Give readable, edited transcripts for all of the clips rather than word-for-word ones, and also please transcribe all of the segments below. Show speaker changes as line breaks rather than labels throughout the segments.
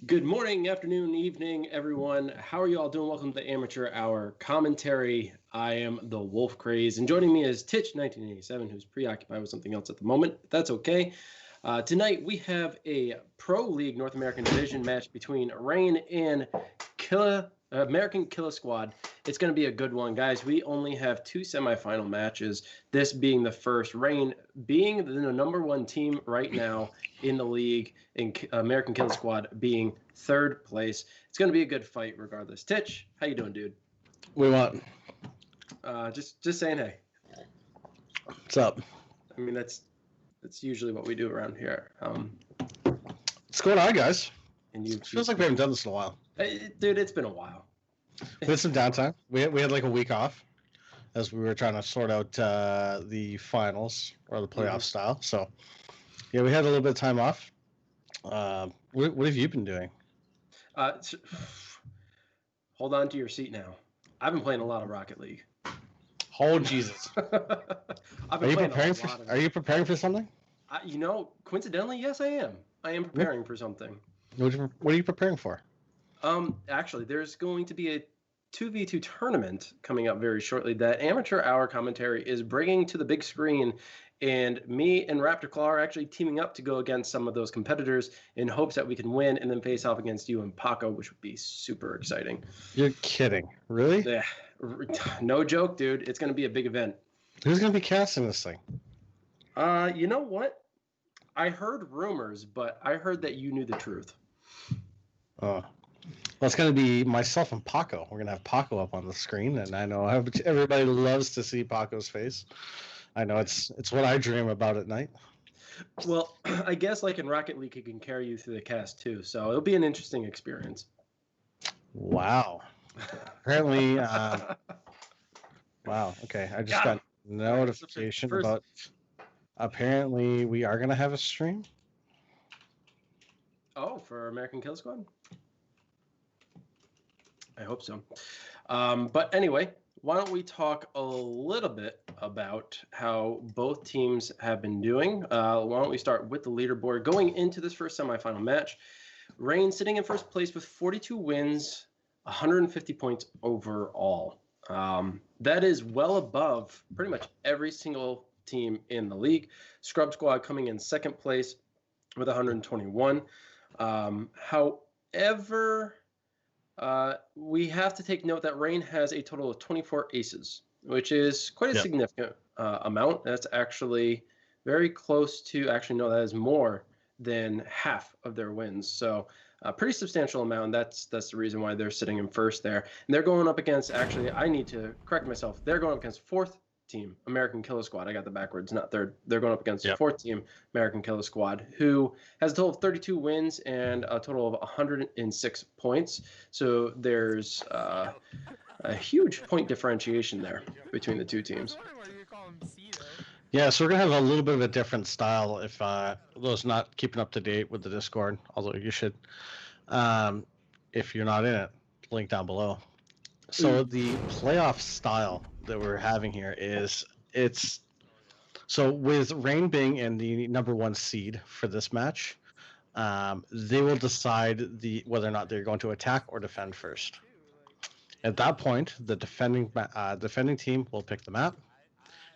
Good morning, afternoon, evening, everyone. How are you all doing? Welcome to the Amateur Hour Commentary. I am the Wolf Craze, and joining me is Titch1987, who's preoccupied with something else at the moment. That's okay. Tonight we have a Pro League North American Division match between Rain and Killa, American Killa Squad. It's going to be a good one, guys. We only have two semifinal matches, this being the first. Rain being the number one team right now in the league, and American Killa Squad being third place. It's going to be a good fight regardless. Titch, how you doing, dude?
We want.
Just saying hey.
What's up?
I mean, that's usually what we do around here.
What's going on, guys?
And
it feels like we haven't done this in a while.
Dude, it's been a while.
We had some downtime. We had like a week off as we were trying to sort out the finals or the playoff style. So, yeah, we had a little bit of time off. What have you been doing?
Hold on to your seat now. I've been playing a lot of Rocket League.
Oh, Jesus. Are you preparing for something?
Coincidentally, yes, I am. I am preparing for something.
What are you preparing for?
Actually, there's going to be a 2v2 tournament coming up very shortly that Amateur Hour Commentary is bringing to the big screen, and me and Raptor Claw are actually teaming up to go against some of those competitors in hopes that we can win and then face off against you and Paco, which would be super exciting.
You're kidding. Really?
Yeah. No joke, dude. It's going to be a big event. Who's
going to be casting this thing?
You know what? I heard rumors, but I heard that you knew the truth.
Oh. Well, it's going to be myself and Paco. We're going to have Paco up on the screen, and I know everybody loves to see Paco's face. I know it's what I dream about at night.
Well, I guess like in Rocket League, he can carry you through the cast too, so it'll be an interesting experience.
Wow. Apparently, wow. Okay, I just got notification about. Apparently, we are going to have a stream.
Oh, for American Killa Squad? I hope so. But anyway, why don't we talk a little bit about how both teams have been doing? Why don't we start with the leaderboard? Going into this first semifinal match, Rain sitting in first place with 42 wins, 150 points overall. That is well above pretty much every single team in the league. Scrub Squad coming in second place with 121. However, we have to take note that Rain has a total of 24 aces, which is quite a significant amount. That's actually very close to, actually, no, that is more than half of their wins. So a pretty substantial amount. That's the reason why they're sitting in first there. And they're going up against, actually, I need to correct myself. They're going up against fourth team, American Killa Squad. I got the backwards, not third. They're going up against the fourth team, American Killa Squad, who has a total of 32 wins and a total of 106 points. So there's a huge point differentiation there between the two teams.
Yeah, so we're going to have a little bit of a different style if those not keeping up to date with the Discord, although you should, if you're not in it, link down below. So the playoff style that we're having here is so with Rain being in the number one seed for this match, they will decide whether or not they're going to attack or defend first. At that point, the defending team will pick the map,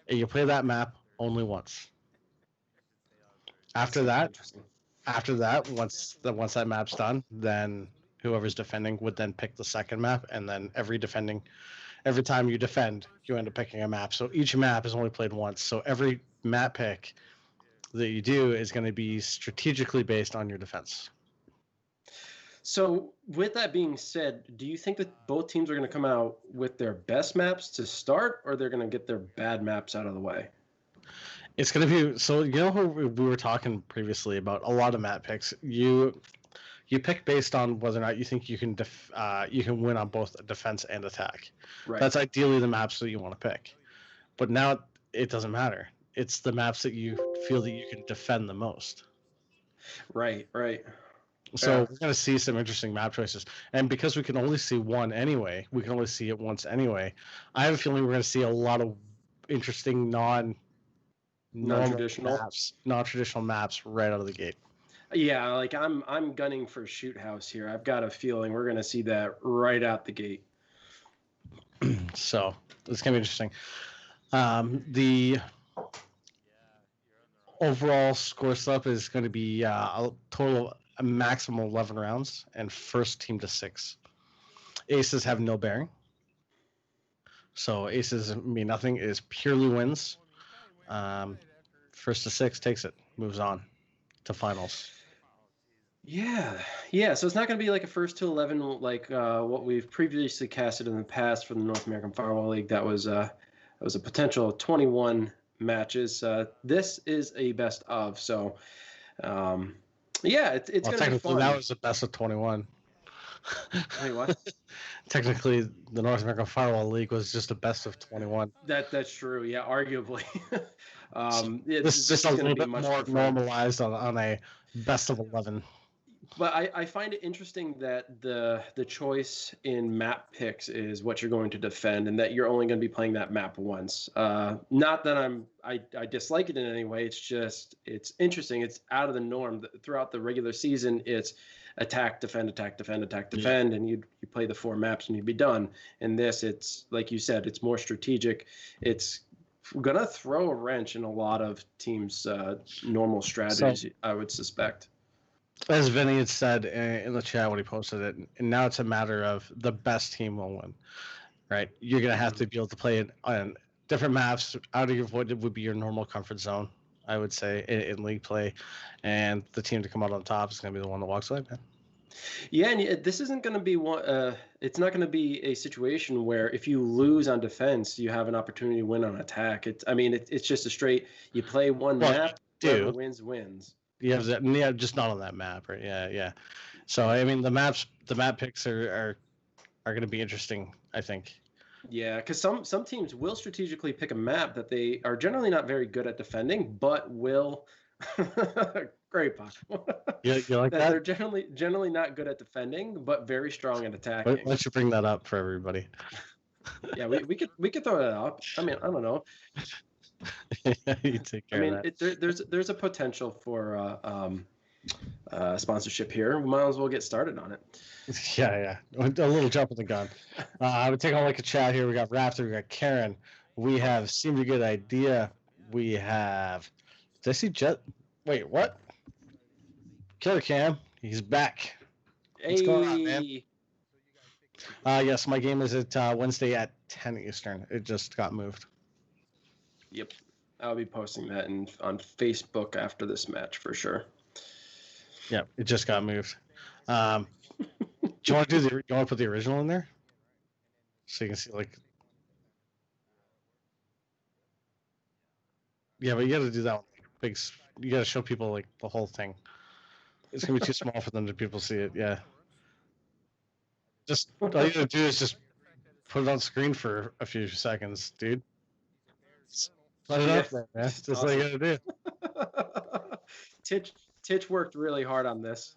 and you play that map only once. After that, once that map's done, then whoever's defending would then pick the second map, and then every time you defend, you end up picking a map. So each map is only played once. So every map pick that you do is going to be strategically based on your defense.
So with that being said, do you think that both teams are going to come out with their best maps to start, or they're going to get their bad maps out of the way?
It's going to be, so you know how we were talking previously about a lot of map picks. You pick based on whether or not you think you can win on both defense and attack.
Right.
That's ideally the maps that you want to pick. But now it doesn't matter. It's the maps that you feel that you can defend the most.
Right.
So we're going to see some interesting map choices. And because we can only see one anyway, we can only see it once anyway, I have a feeling we're going to see a lot of interesting non-traditional maps right out of the gate.
Yeah, like I'm gunning for Shoot House here. I've got a feeling we're gonna see that right out the gate.
So it's gonna be interesting. The overall score setup is going to be a total of a maximum 11 rounds and first team to 6. Aces have no bearing. So aces mean nothing. It is purely wins. First to 6 takes it, moves on to finals.
Yeah. So it's not going to be like a first to 11 like what we've previously casted in the past for the North American Firewall League. That was a potential 21 matches. This is a best of. So, yeah, it's going to be fun.
That was the best of 21.
Wait, what?
Technically, the North American Firewall League was just a best of 21.
That's true. Yeah, arguably.
This is just a little bit more normalized on a best of 11.
But I find it interesting that the choice in map picks is what you're going to defend, and that you're only going to be playing that map once. Not that I dislike it in any way. It's just it's interesting. It's out of the norm. Throughout the regular season, it's attack, defend, attack, defend, attack, defend, and you play the 4 maps and you'd be done. In this, it's like you said, it's more strategic. It's gonna throw a wrench in a lot of teams' normal strategies, I would suspect.
As Vinny had said in the chat when he posted it, and now it's a matter of the best team will win, right? You're going to have to be able to play it on different maps out of what would be your normal comfort zone, I would say, in league play. And the team to come out on top is going to be the one that walks away, man.
Yeah, and this isn't going to be one. It's not going to be a situation where if you lose on defense, you have an opportunity to win on attack. It's just a straight. You play one map, whoever wins.
Yeah, just not on that map, right? Yeah. So I mean, the map picks are going to be interesting, I think.
Yeah, because some teams will strategically pick a map that they are generally not very good at defending, but will. Great, Puck.
You like that?
They're generally not good at defending, but very strong at attacking.
Why don't you bring that up for everybody?
Yeah, we could throw that up. I mean, I don't know.
You take care of
that. There's a potential for sponsorship here. We might as well get started on it.
Yeah. A little jump in the gun. I would take a look at chat here. We got Raptor, we got Karen. We have Seemed a Good Idea. We have. Did I see Jet? Wait, what? Killer Cam. He's back. What's going on, man? Yes, my game is at Wednesday at 10 Eastern. It just got moved.
Yep, I'll be posting that on Facebook after this match for sure.
Yep, it just got moved. Do you want to put the original in there, so you can see like? Yeah, but you got to do that one. Big. You got to show people like the whole thing. It's gonna be too small for them to people see it. Yeah. Just all you gotta do is just put it on screen for a few seconds, dude. Put it up there, man. That's awesome. All you gotta
do. Titch worked really hard on this.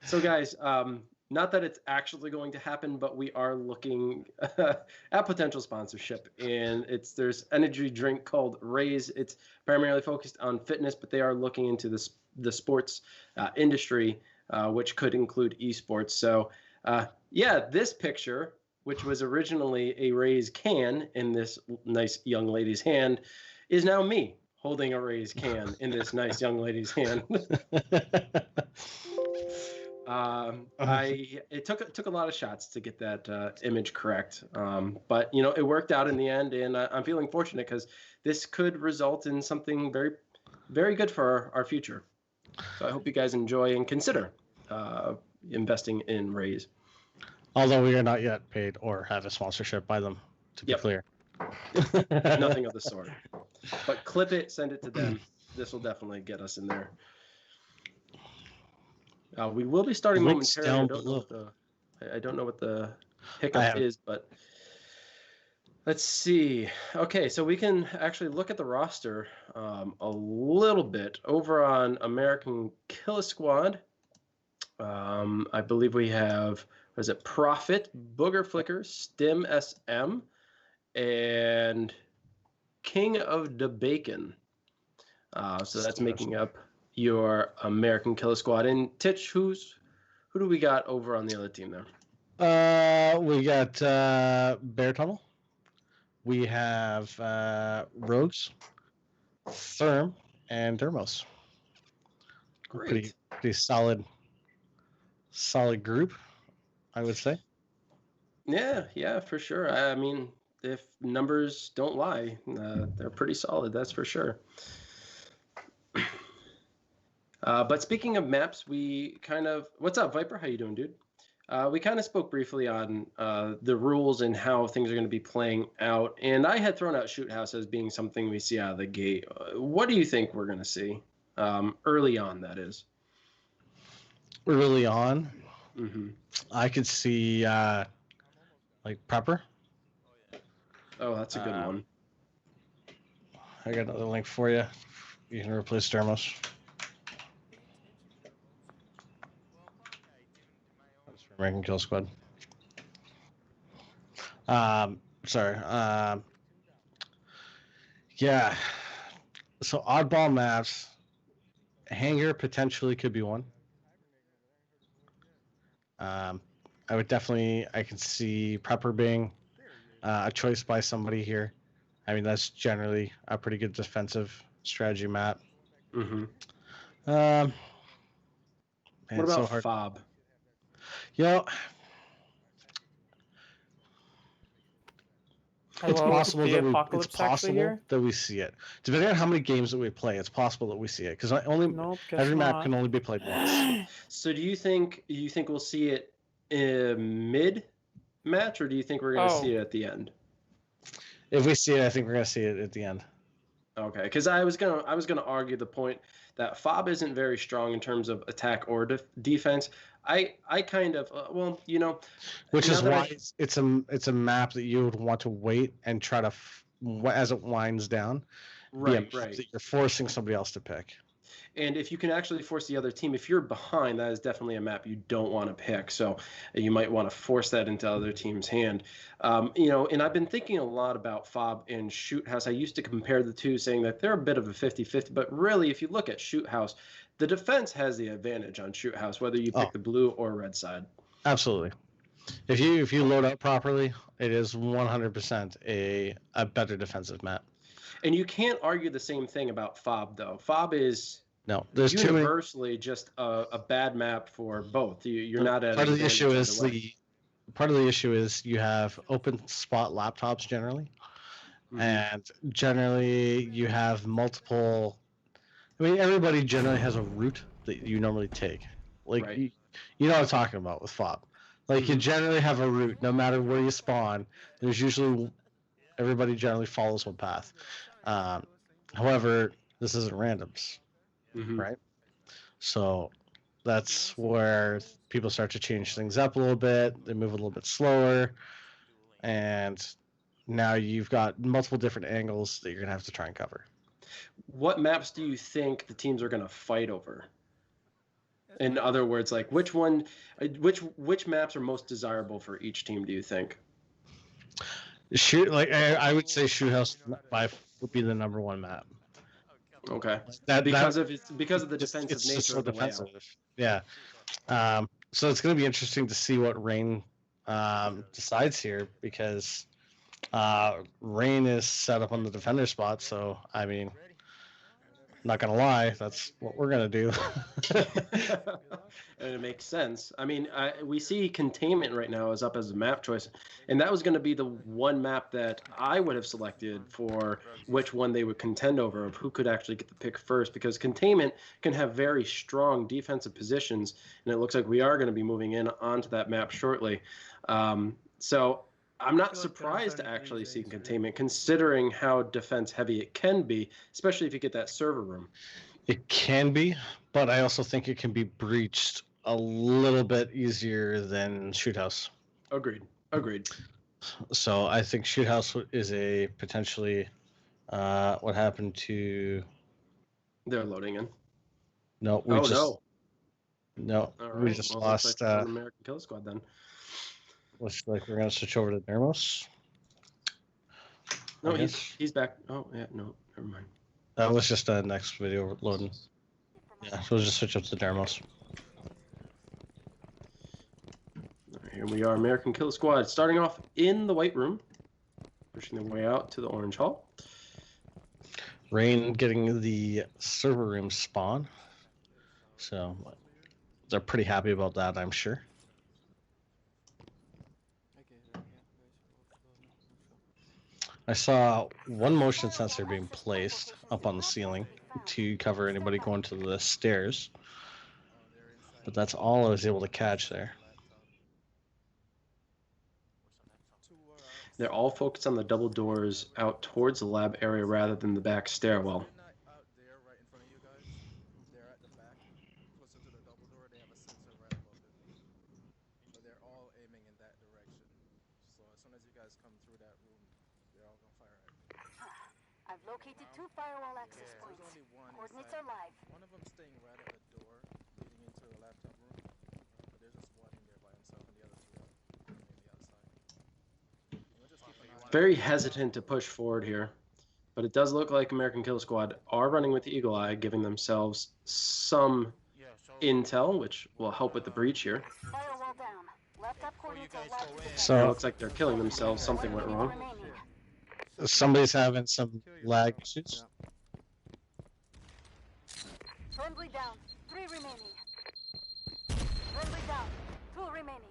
So guys, not that it's actually going to happen, but we are looking at potential sponsorship, and there's energy drink called Raise. It's primarily focused on fitness, but they are looking into the sports industry, which could include esports. So this picture, which was originally a Raise can in this nice young lady's hand, is now me holding a Raise can in this nice young lady's hand. It took a lot of shots to get that image correct, but it worked out in the end, and I'm feeling fortunate because this could result in something very, very good for our future. So I hope you guys enjoy and consider investing in Raise.
Although we are not yet paid or have a sponsorship by them, to be clear.
Nothing of the sort. But clip it, send it to them. This will definitely get us in there. We will be starting momentarily. I don't know what the hiccup is, but let's see. Okay, so we can actually look at the roster a little bit. Over on American Killa Squad, I believe we have, was it Profit, Booger Flicker, Stim SM, and King of the Bacon. So that's making up your American Killer Squad. And Titch, who do we got over on the other team there?
We got Bear Tunnel. We have Rogues, Therm, and Dermos.
Great.
Pretty solid group, I would say.
Yeah, for sure. I mean, if numbers don't lie, they're pretty solid, that's for sure. But speaking of maps, what's up, Viper? How you doing, dude? We kind of spoke briefly on the rules and how things are going to be playing out. And I had thrown out Shoot House as being something we see out of the gate. What do you think we're going to see early on, that is?
Early on?
Mm-hmm.
I could see like Prepper.
Oh, that's a good one.
I got another link for you. You can replace Dermos. That's for American Kill Squad. Sorry. Yeah. So oddball maps. Hangar potentially could be one. I can see Prepper being a choice by somebody here. I mean, that's generally a pretty good defensive strategy map.
Mm-hmm.
Man,
what about Fob?
It's possible that we see it. Depending on how many games that we play, it's possible that we see it because every map can only be played once.
So, do you think we'll see it mid match, or do you think we're going to see it at the end?
If we see it, I think we're going to see it at the end.
Okay, because I was gonna argue the point that Fob isn't very strong in terms of attack or defense. I kind of
which is why it's a map that you would want to wait and try to as it winds down.
Right.
That you're forcing somebody else to pick.
And if you can actually force the other team, if you're behind, that is definitely a map you don't want to pick. So you might want to force that into other team's hand. And I've been thinking a lot about Fob and Shoot House. I used to compare the two, saying that they're a bit of a 50-50. But really, if you look at Shoot House, the defense has the advantage on Shoot House, whether you pick the blue or red side.
Absolutely. If you load up properly, it is 100% a better defensive map.
And you can't argue the same thing about Fob, though. Fob is...
No, there's
universally just a bad map for both. You're not at
part of the issue is you have open spot laptops generally, and generally you have multiple. I mean, everybody generally has a route that you normally take. Like you know what I'm talking about with FOB. Like you generally have a route, no matter where you spawn. There's usually everybody generally follows one path. However, this isn't randoms. Right? So that's where people start to change things up a little bit. They move a little bit slower. And now you've got multiple different angles that you're going to have to try and cover.
What maps do you think the teams are going to fight over? In other words, like which maps are most desirable for each team, do you think?
I would say Shoot House would be the number one map.
Okay. Because of the defensive nature of the layout.
Yeah. So it's going to be interesting to see what Rain decides here because Rain is set up on the defender spot. So I mean, not going to lie, that's what we're going to do.
And it makes sense. I mean, we see Containment right now is up as a map choice, and that was going to be the one map that I would have selected for which one they would contend over, of who could actually get the pick first, because Containment can have very strong defensive positions, and it looks like we are going to be moving in onto that map shortly. So I'm not surprised to actually see Containment, considering how defense heavy it can be, especially if you get that server room.
It can be, but I also think it can be breached a little bit easier than Shoot House.
Agreed.
So I think Shoot House is a potentially what happened to...
They're loading in.
No, we just lost
American Kill Squad then.
Looks like we're going to switch over to Dermos.
No, he's back. Oh, yeah, no, never mind.
That was just a next video loading. Yeah, so we'll just switch up to Dermos.
Here we are, American Killa Squad, starting off in the White Room, pushing their way out to the Orange Hall.
Rain getting the server room spawn. So they're pretty happy about that, I'm sure. I saw one motion sensor being placed up on the ceiling to cover anybody going to the stairs. But that's all I was able to catch there.
They're all focused on the double doors out towards the lab area rather than the back stairwell.
I've located 2 firewall access points. Coordinates are live.
One of them staying right at the door leading into the laptop room. But there's just one in there by himself and the other two are on the outside.
Very hesitant to push forward here. But it does look like American Killa Squad are running with the Eagle Eye, giving themselves some intel, which will help with the breach here.
Firewall down. Laptop coordinates are live.
So it looks like they're killing themselves. Something went wrong.
Somebody's having some lag issues.
Friendly down. 3 remaining. Friendly down. 2 remaining.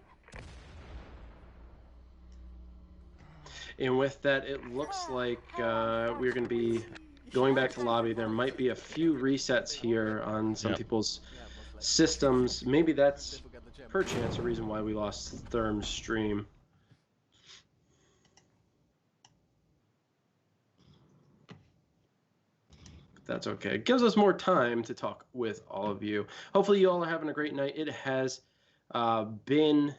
And with that, it looks like we're going to be going back to lobby. There might be a few resets here on some people's systems. Maybe that's perchance a reason why we lost Therm's stream. That's okay. It gives us more time to talk with all of you. Hopefully you all are having a great night. It has been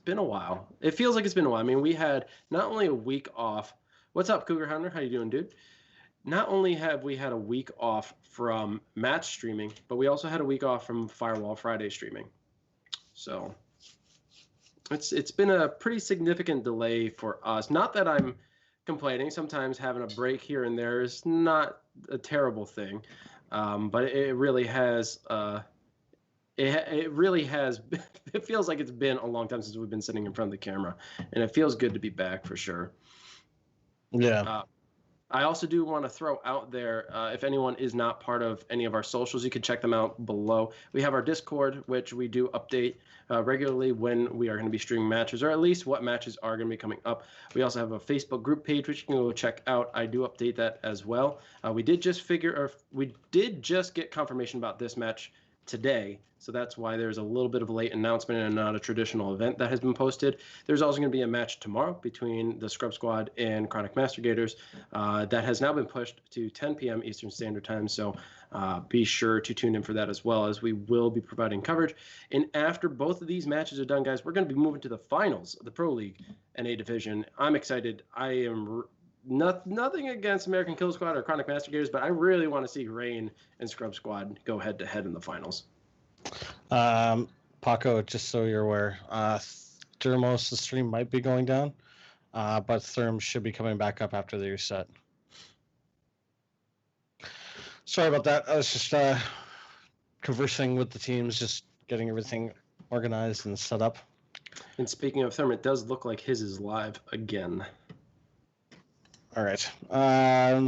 a while. It feels like it's been a while. I mean, we had not only a week off. What's up, Cougar Hunter? How you doing, dude? Not only have we had a week off from match streaming, but we also had a week off from Firewall Friday streaming. So it's been a pretty significant delay for us. Not that I'm complaining. Sometimes having a break here and there is not a terrible thing, but it really has. It really has. It feels like it's been a long time since we've been sitting in front of the camera, and it feels good to be back for sure.
Yeah.
I also do want to throw out there, if anyone is not part of any of our socials, you can check them out below. We have our Discord, which we do update regularly when we are going to be streaming matches, or at least what matches are going to be coming up. We also have a Facebook group page, which you can go check out. I do update that as well. We did just get confirmation about this match today, so that's why there's a little bit of a late announcement and not a traditional event that has been posted. There's also going to be a match tomorrow between the Scrub Squad and Chronic Mastigators that has now been pushed to 10 p.m. Eastern Standard Time, so be sure to tune in for that as well, as we will be providing coverage. And after both of these matches are done, guys, we're going to be moving to the finals of the Pro League NA Division. I'm excited. I am nothing against American Killa Squad or Chronic Mastigators, but I really want to see Rain and Scrub Squad go head-to-head in the finals.
Paco, just so you're aware, Dermos' stream might be going down, but Therm should be coming back up after the reset. Sorry about that. I was just conversing with the teams, just getting everything organized and set up.
And speaking of Therm, it does look like his is live again.
All right.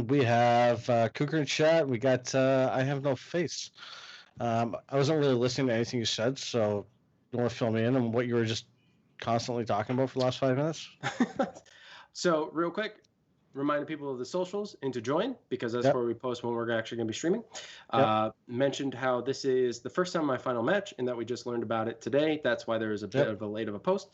We have Cougar in chat. We got I have no face. I wasn't really listening to anything you said, so you want to fill me in on what you were just constantly talking about for the last 5 minutes?
So real quick, reminding people of the socials and to join, because that's where we post when we're actually going to be streaming. Mentioned how this is the first time my final match and that we just learned about it today. That's why there is a bit of a late of a post.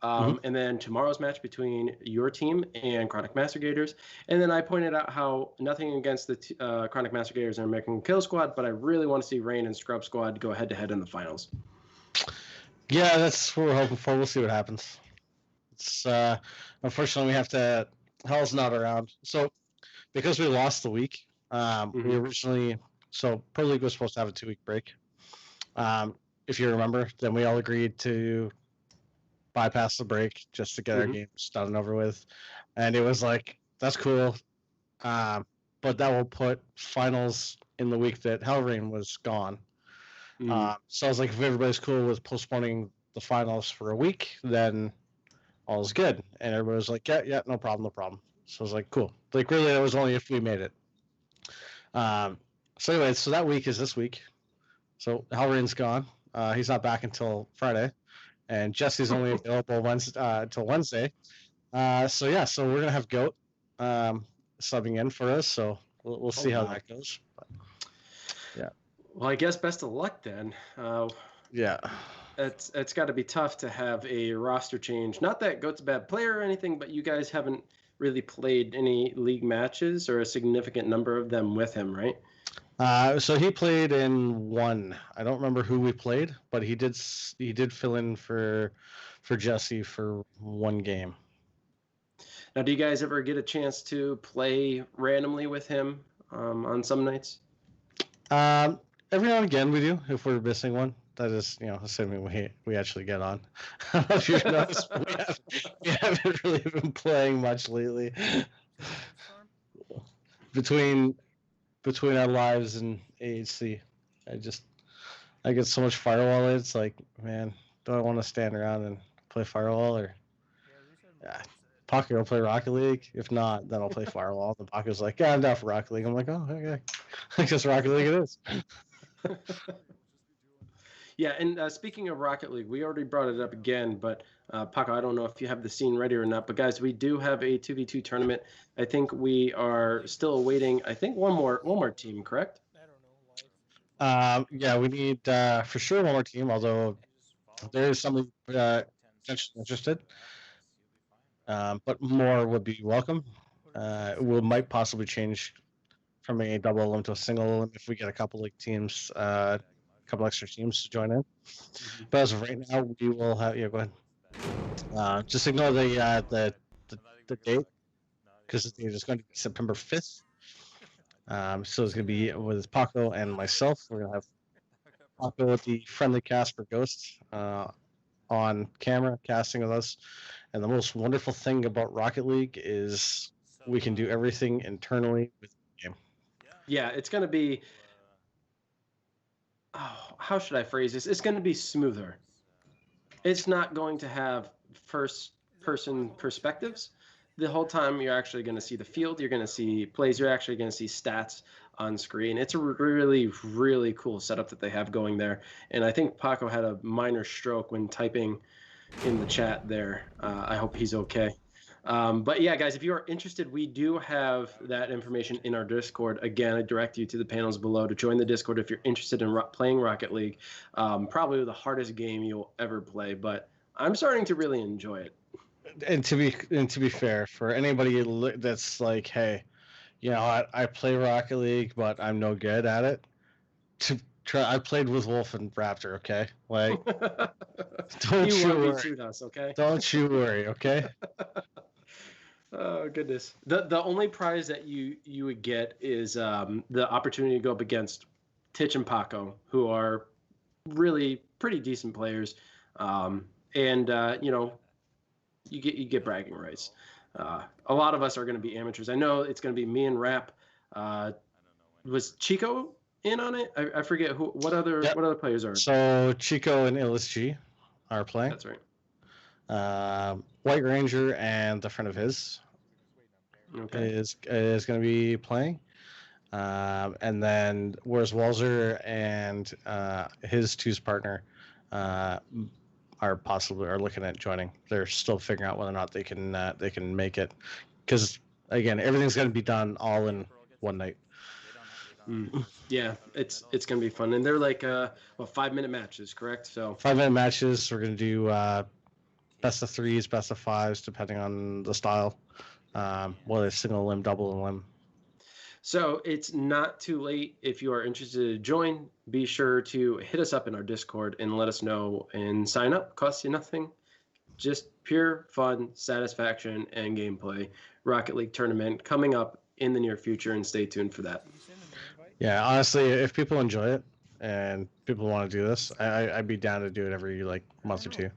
And then tomorrow's match between your team and Chronic Mastigators. And then I pointed out how nothing against the Chronic Mastigators and American Killa Squad, but I really want to see Rain and Scrub Squad go head-to-head in the finals.
Yeah, that's what we're hoping for. We'll see what happens. It's unfortunately we have to. Hell's not around. So because we lost the week, we originally Pro League was supposed to have a 2-week break. If you remember, then we all agreed to bypass the break just to get our games done and over with, and it was like, that's cool. but that will put finals in the week that Hellrain was gone. So I was like, if everybody's cool with postponing the finals for a week, then all is good. And everybody was like, yeah, no problem. So I was like, cool. Like, really, it was only if we made it. So anyway, so that week is this week. So Hellrain's gone. He's not back until Friday. And Jesse's only available until Wednesday. So we're going to have Goat subbing in for us. So we'll see how that goes. But, yeah.
Well, I guess best of luck then.
Yeah.
It's got to be tough to have a roster change. Not that Goat's a bad player or anything, but you guys haven't really played any league matches or a significant number of them with him, right?
So he played in one. I don't remember who we played, but he did fill in for Jesse for one game.
Now, do you guys ever get a chance to play randomly with him on some nights?
Every now and again we do, if we're missing one. That is, assuming we actually get on. I don't know if you've noticed, we haven't really been playing much lately. Between our lives and AHC, I get so much Firewall. It's like, man, do I want to stand around and play Firewall, or Pocket will play Rocket League? If not, then I'll play Firewall. And Pocket's like, yeah, I'm down for Rocket League. I'm like, oh, okay. I guess Rocket League it is.
Yeah, and speaking of Rocket League, we already brought it up again, but Paco, I don't know if you have the scene ready or not, but guys, we do have a 2v2 tournament. I think we are still awaiting, one more team, correct?
Yeah, we need for sure one more team, although there is somebody potentially interested. But more would be welcome. We might possibly change from a double elim to a single elim if we get a couple like teams, couple extra teams to join in. But as of right now, we will have. Yeah, go ahead. Just ignore the date, because the date is going to be September 5th. So it's going to be with Paco and myself. We're going to have Paco with the friendly cast for Ghosts on camera casting with us. And the most wonderful thing about Rocket League is we can do everything internally with the game.
Yeah, it's going to be. Oh, how should I phrase this? It's going to be smoother. It's not going to have first-person perspectives. The whole time you're actually going to see the field, you're going to see plays, you're actually going to see stats on screen. It's a really, really cool setup that they have going there. And I think Paco had a minor stroke when typing in the chat there. I hope he's okay. But yeah, guys, if you are interested, we do have that information in our Discord. Again, I direct you to the panels below to join the Discord if you're interested in playing Rocket League. Probably the hardest game you'll ever play, but I'm starting to really enjoy it.
And to be fair, for anybody that's like, hey, I play Rocket League, but I'm no good at it. I played with Wolf and Raptor, okay? Like, don't you worry.
Shoot us, okay?
Don't you worry, okay?
Oh goodness! The only prize that you would get is the opportunity to go up against Titch and Paco, who are really pretty decent players, and you get bragging rights. A lot of us are going to be amateurs. I know it's going to be me and Rap. Was Chico in on it? I forget what other players are.
So Chico and LSG are playing.
That's right.
White Ranger and a friend of his is going to be playing, and then whereas Walzer and his two's partner are looking at joining. They're still figuring out whether or not they can make it, because again, everything's going to be done all in one night.
Yeah, it's going to be fun, and they're like 5-minute matches, correct? So
5-minute matches. We're going to do best of threes, best of fives, depending on the style. Whether it's single limb, double limb.
So it's not too late. If you are interested to join, be sure to hit us up in our Discord and let us know and sign up. Costs you nothing. Just pure fun, satisfaction, and gameplay. Rocket League tournament coming up in the near future, and stay tuned for that.
Yeah, honestly, if people enjoy it and people want to do this, I'd be down to do it every month or two.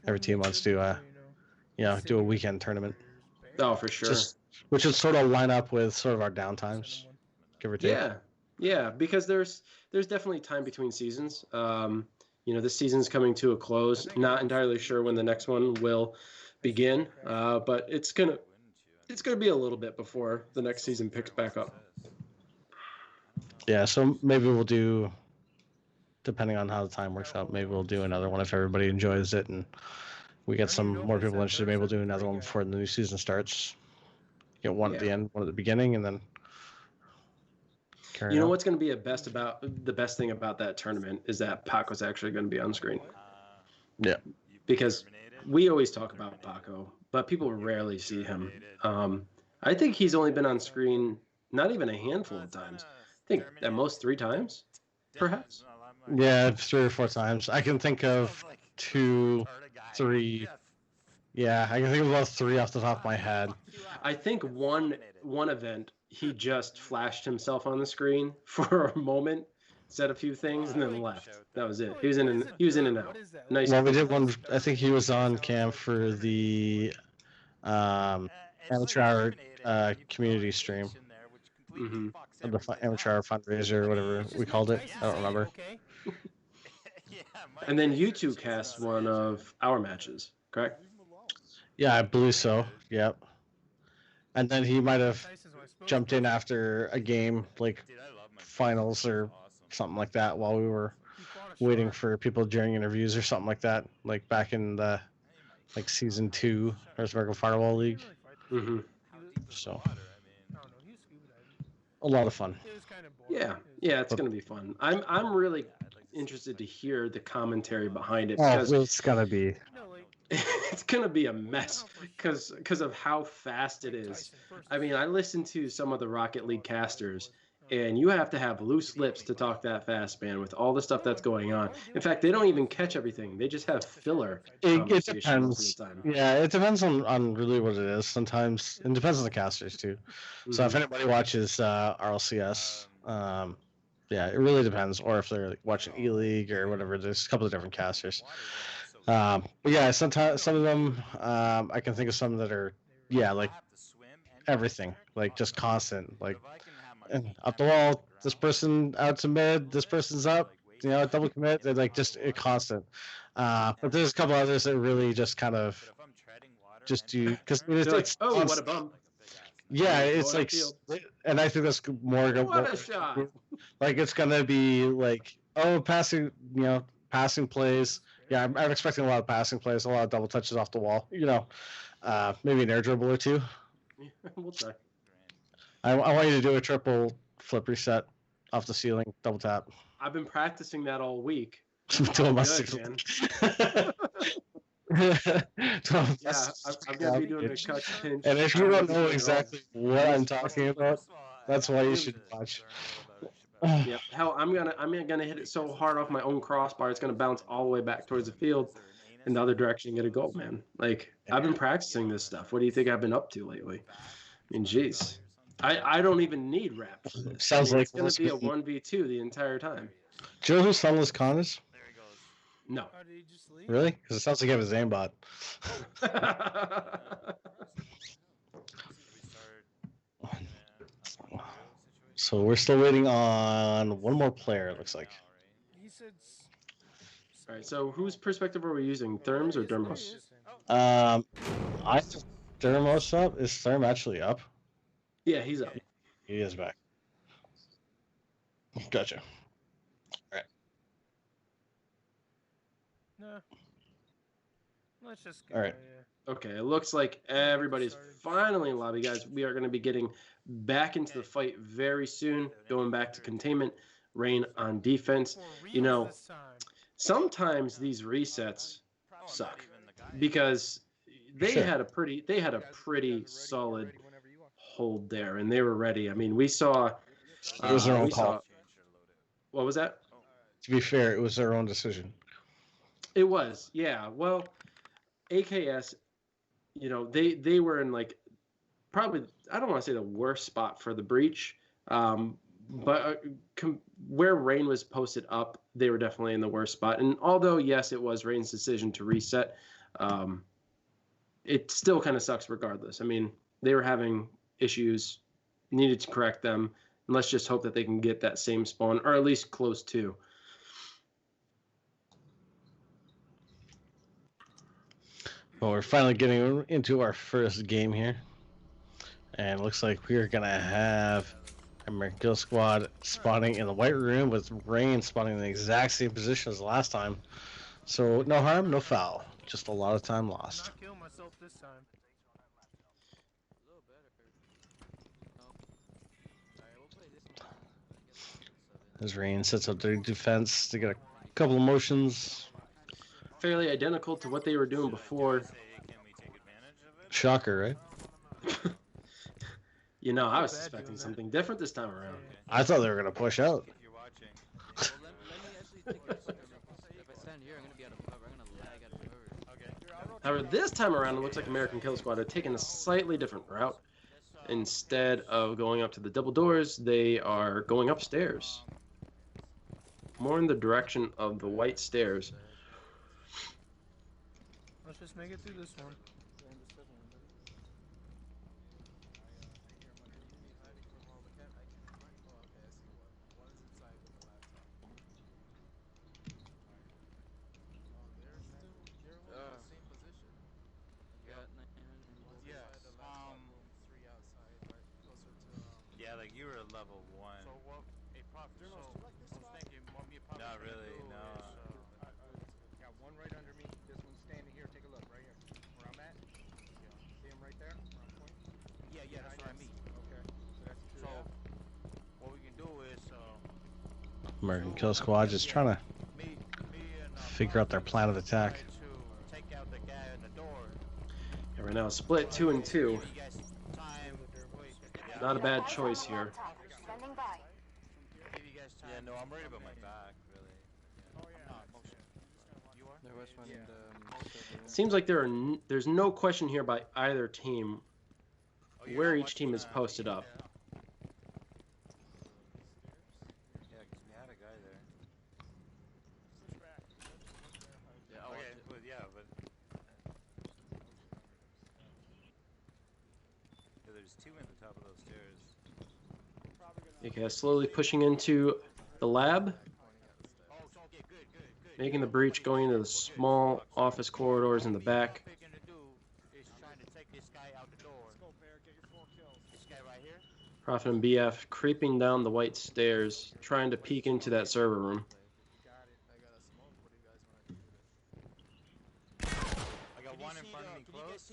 Every 2 months to do a weekend tournament.
Oh, for sure.
Which would sort of line up with sort of our downtimes. give or take.
Yeah, because there's definitely time between seasons. This season's coming to a close. Not entirely sure when the next one will begin, but it's gonna be a little bit before the next season picks back up.
Yeah, so maybe we'll do, depending on how the time works out, maybe we'll do another one if everybody enjoys it and we get some more people interested. Maybe we'll do another one before the new season starts. Get one at the end, one at the beginning, and then carry on.
What's going to be the best thing about that tournament is that Paco's actually going to be on screen.
Yeah.
Because we always talk about Paco, but people rarely see him. I think he's only been on screen not even a handful of times. I think at most 3 times, perhaps.
Yeah, 3 or 4 times. I can think of 2, 3. Yeah, I can think of about 3 off the top of my head.
I think one event he just flashed himself on the screen for a moment, said a few things, and then left. That was it. He was in and out. Nice.
Well, we did one. I think he was on cam for the amateur hour community stream.
Mm-hmm.
The amateur hour fundraiser, whatever we called it. I don't remember.
And then you two cast one of our matches, correct?
Yeah, I believe so. Yep. And then he might have jumped in after a game, like finals or something like that, while we were waiting for people during interviews or something like that, like back in the season 2 North American Firewall League.
Mm-hmm.
So a lot of fun.
Yeah, it's gonna be fun. I'm really interested to hear the commentary behind it
because it's gonna be.
It's gonna be a mess because of how fast it is. I mean, I listened to some of the Rocket League casters, and you have to have loose lips to talk that fast, man, with all the stuff that's going on. In fact, they don't even catch everything. They just have filler.
It depends. Yeah, it depends on really what it is. Sometimes it depends on the casters too. Mm-hmm. So if anybody watches RLCS, yeah, it really depends. Or if they're watching E-League or whatever, there's a couple of different casters. But yeah, sometimes some of them, I can think of some that are, like everything, like just constant, like up the wall, this person out to mid, this person's up, double commit, they're like just constant. But there's a couple others that really just kind of just do, because it's
what a bump.
Yeah, it's like, and I think that's more
what a shot.
Like it's gonna be like, passing plays. Yeah, I'm expecting a lot of passing plays, a lot of double touches off the wall. Maybe an air dribble or 2.
We'll try.
I want you to do a triple flip reset off the ceiling, double tap.
I've been practicing that all week.
I'm gonna be doing a cut pinch. And if you don't know exactly what I'm talking about, that's why you should watch.
Yep. Hell, I'm gonna hit it so hard off my own crossbar, it's gonna bounce all the way back towards the field, in the other direction, and get a goal, man. Like I've been practicing this stuff. What do you think I've been up to lately? I mean, jeez, I don't even need rep for this.
Sounds like
it's gonna be a 1v2 the entire time.
Do you know who Sunless Khan is?
No.
Really? Because it sounds like you have his aimbot. So we're still waiting on one more player, it looks like.
All right, so whose perspective are we using? Therms or Dermos?
I think Dermos up. Is Therm actually up?
Yeah, he's up.
He is back. Gotcha. All right.
No. Let's just
go. All right.
Okay, it looks like everybody's finally in lobby, guys. We are going to be getting back into the fight very soon, going back to containment, Rain on defense. Sometimes these resets suck because they had a pretty solid hold there, and they were ready. I mean, we saw.
It was their own call.
What was that?
To be fair, it was their own decision.
It was, yeah. Well, AKS, they were in probably, I don't want to say the worst spot for the breach, but where Rain was posted up, they were definitely in the worst spot. And although, yes, it was Rain's decision to reset, it still kind of sucks regardless. I mean, they were having issues, needed to correct them. And let's just hope that they can get that same spawn, or at least close to.
Well, we're finally getting into our first game here. And it looks like we're going to have American Kill Squad spawning in the white room with Rain spawning in the exact same position as last time. So no harm, no foul. Just a lot of time lost.
Not kill myself this time.
As Rain sets up their defense, they get a couple of motions.
Fairly identical to what they were doing before.
Shocker, right?
You know, I was expecting something different this time around.
I thought they were going to push out.
However, this time around, it looks like American Kill Squad are taking a slightly different route. Instead of going up to the double doors, they are going upstairs. More in the direction of the white stairs.
Let's just make it through this one.
Yeah, like you were a level 1.
So what? A prof. So I was thinking, want me a prof?
Not really, no.
Got one right under me. This one's standing here. Take a look right here. Where I'm at. Yeah. See him right there? Where I'm pointing? Yeah, that's what I mean. Okay. So what we can do is
American Kill Squad just trying to figure out their plan of attack.
Take out the guy in the door.
And right now, split 2 and 2. Not a bad choice here.
Yeah, no, I'm worried about my back, really. You are?
There was one in the...
Seems like there's no question here by either team where each team is posted up.
Yeah, because we had a guy there.
Yeah,
Okay, but yeah, but... Yeah, there's 2 at the top of those stairs.
Okay, slowly pushing into the lab. Making the breach, going into the small office corridors in the back. Prophet and BF creeping down the white stairs, trying to peek into that server room.
I got one in front of me close.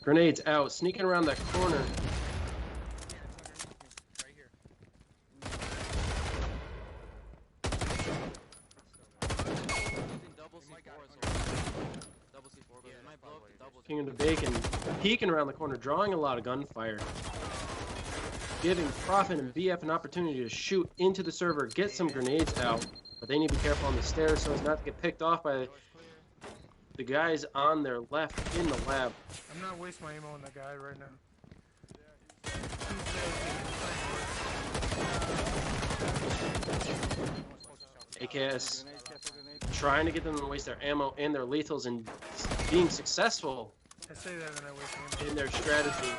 Grenades out, sneaking around that corner. King of the Bacon peeking around the corner, drawing a lot of gunfire. Giving Prophet and BF an opportunity to shoot into the server, get some grenades out. But they need to be careful on the stairs so as not to get picked off by the guys on their left in the lab.
I'm not wasting my ammo on that guy right now.
AKS trying to get them to waste their ammo and their lethals and being successful
I say that and I waste my ammo.
in their strategy.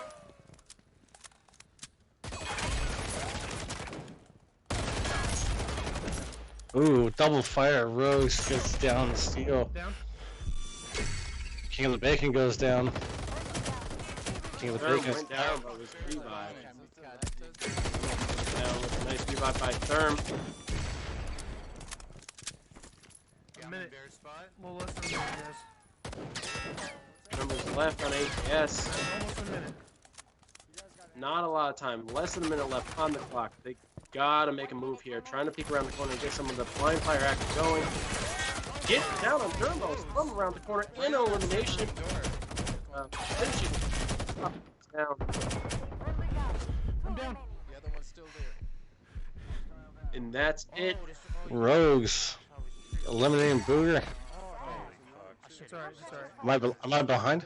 Ooh, double fire. Rose gets down steel.
Down?
King of the Bacon goes down. King of the
Therm
Bacon.
went down, but was revived. Down with a nice revive by Therm.
A minute. Well, less than a minute, yes.
Numbers left on AKS.
Almost a minute.
Not a lot of time. Less than a minute left on the clock. They gotta make a move here. Trying to peek around the corner and get some of the blind fire action going. Get down on Thermos from around the corner in elimination. Finishing. Down.
I'm down.
The other one's still there.
And that's it.
Rogues eliminating Booger.
It's alright, it's alright.
Am I behind?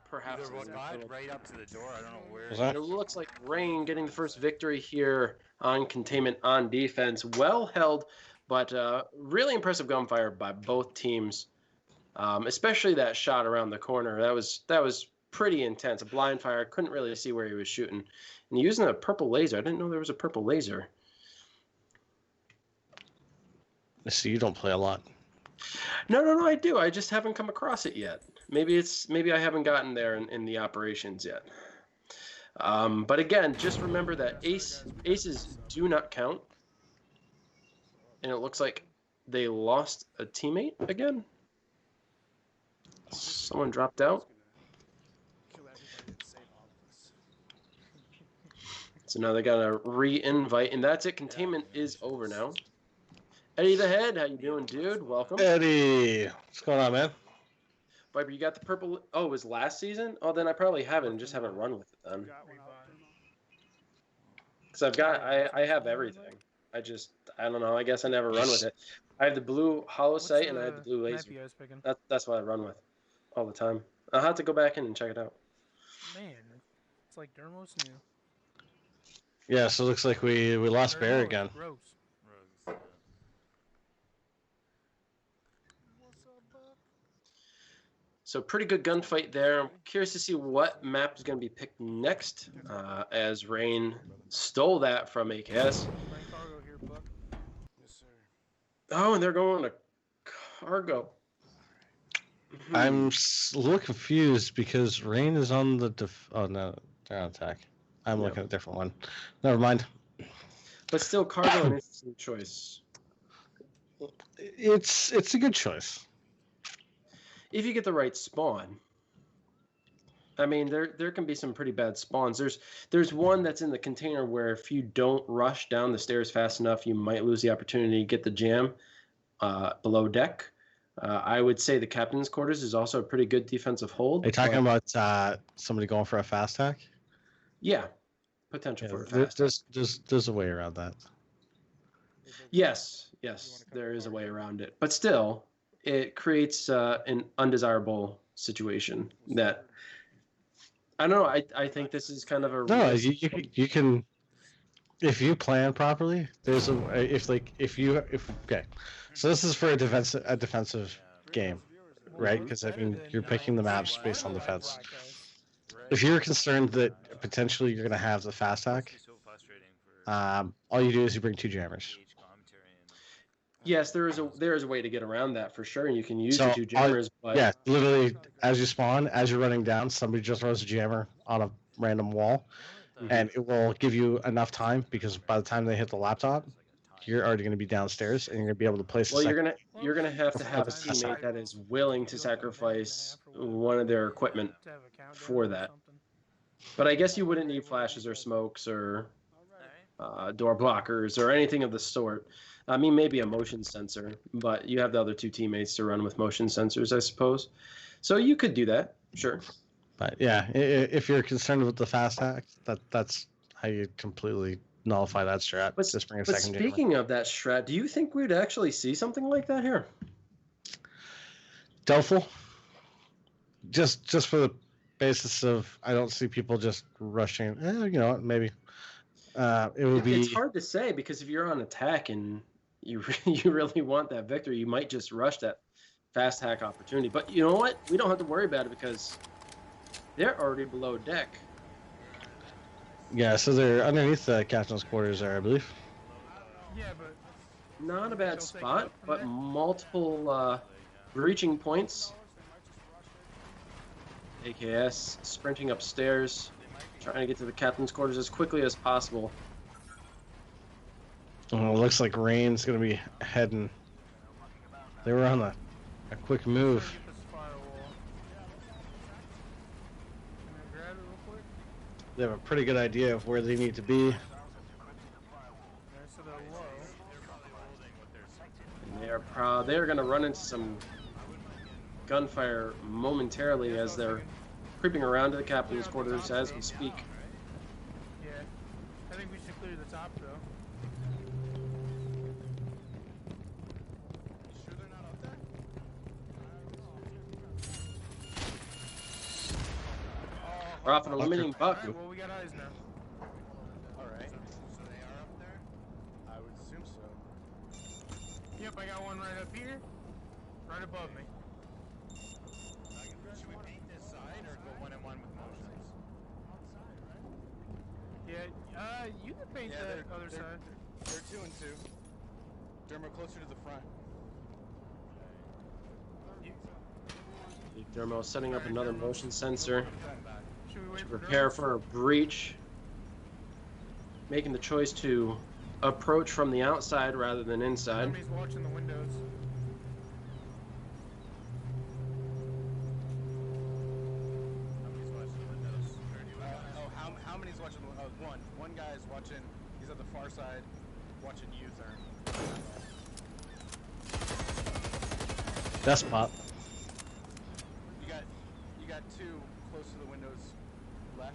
Perhaps.
Either one right up to the door. I don't know where.
Was that?
It looks like Rain getting the first victory here on containment on defense. Well held, but really impressive gunfire by both teams. Especially that shot around the corner. That was pretty intense. A blind fire. I couldn't really see where he was shooting. And using a purple laser. I didn't know there was a purple laser.
I see you don't play a lot.
No, I do. I just haven't come across it yet. Maybe I haven't gotten there in the operations yet. But again, just remember that aces do not count. And it looks like they lost a teammate again. Someone dropped out. So now they gotta re-invite, and that's it. Containment is over now. Eddie the Head, how you doing, dude? Welcome.
Eddie, what's going on, man?
Viper, you got the purple. Oh, it was last season? Oh, then I probably haven't. Just haven't run with it then. Because I have everything. I don't know. I guess I never run with it. I have the blue hollow sight and I have the blue laser. That's what I run with all the time. I'll have to go back in and check it out.
Man, it's like Dermos new.
Yeah, so it looks like we lost Bear again.
Rose.
So pretty good gunfight there. I'm curious to see what map is going to be picked next, as Rain stole that from AKS. Oh, and they're going to cargo.
I'm a little confused because Rain is on the oh no, they're on attack. I'm looking at a different one. Never mind.
But still, cargo an interesting choice.
It's a good choice.
If you get the right spawn. I mean, there can be some pretty bad spawns. There's one that's in the container where if you don't rush down the stairs fast enough, you might lose the opportunity to get the jam below deck. I would say the captain's quarters is also a pretty good defensive hold.
Are you talking about somebody going for a fast hack?
Yeah, potential for a fast hack.
There's a way around that.
Yes, there is a way around it. But still, it creates an undesirable situation that I don't know. I think this is kind of a
you can, if you plan properly. There's okay. So this is for a defensive game, right? Because I mean you're picking the maps based on defense. If you're concerned that potentially you're gonna have the fast hack, all you do is you bring 2 jammers.
Yes, there is a way to get around that for sure, and you can use the 2 jammers. But
yeah, literally, as you spawn, as you're running down, somebody just throws a jammer on a random wall, and it will give you enough time because by the time they hit the laptop, you're already going to be downstairs, and you're going to be able to place.
Well, you're gonna have to have a teammate that is willing to sacrifice one of their equipment for that. But I guess you wouldn't need flashes or smokes or door blockers or anything of the sort. I mean, maybe a motion sensor, but you have the other 2 teammates to run with motion sensors, I suppose. So you could do that, sure.
But yeah, if you're concerned with the fast hack, that's how you completely nullify that strat.
But
second
speaking of that strat, do you think we'd actually see something like that here?
Doubtful. Just for the basis of, I don't see people just rushing. You know what? Maybe. It would be.
It's hard to say because if you're on attack and you really want that victory, you might just rush that fast hack opportunity. But you know what? We don't have to worry about it because they're already below deck.
Yeah, so they're underneath the captain's quarters there, I believe.
Yeah, but
not a bad spot, but multiple breaching points. AKS sprinting upstairs, trying to get to the captain's quarters as quickly as possible.
Oh, it looks like Rain's going to be heading. They were on a quick move. They have a pretty good idea of where they need to be.
And they're going to run into some gunfire momentarily as they're creeping around to the captain's quarters as we speak.
Yeah, I think we should clear the top though.
You sure they're not up there?
We're off an eliminating buck.
Alright, well, we got eyes now.
Alright. So they are up there? I would assume so.
Yep, I got one right up here, right above me.
Should we paint this side or go 1-on-1 with
you can paint the other side.
They're 2 and 2. Dermo closer to the front.
Thermo setting up another motion sensor
Should we wait
to
for
prepare
Dermo?
for a breach. Making the choice to approach from the outside rather than inside.
Somebody's watching the windows.
Somebody's watching the windows.
How many's watching? One. One guy's watching. He's at the far side, watching you, Thurn.
Best pop.
You got 2 close to the windows left.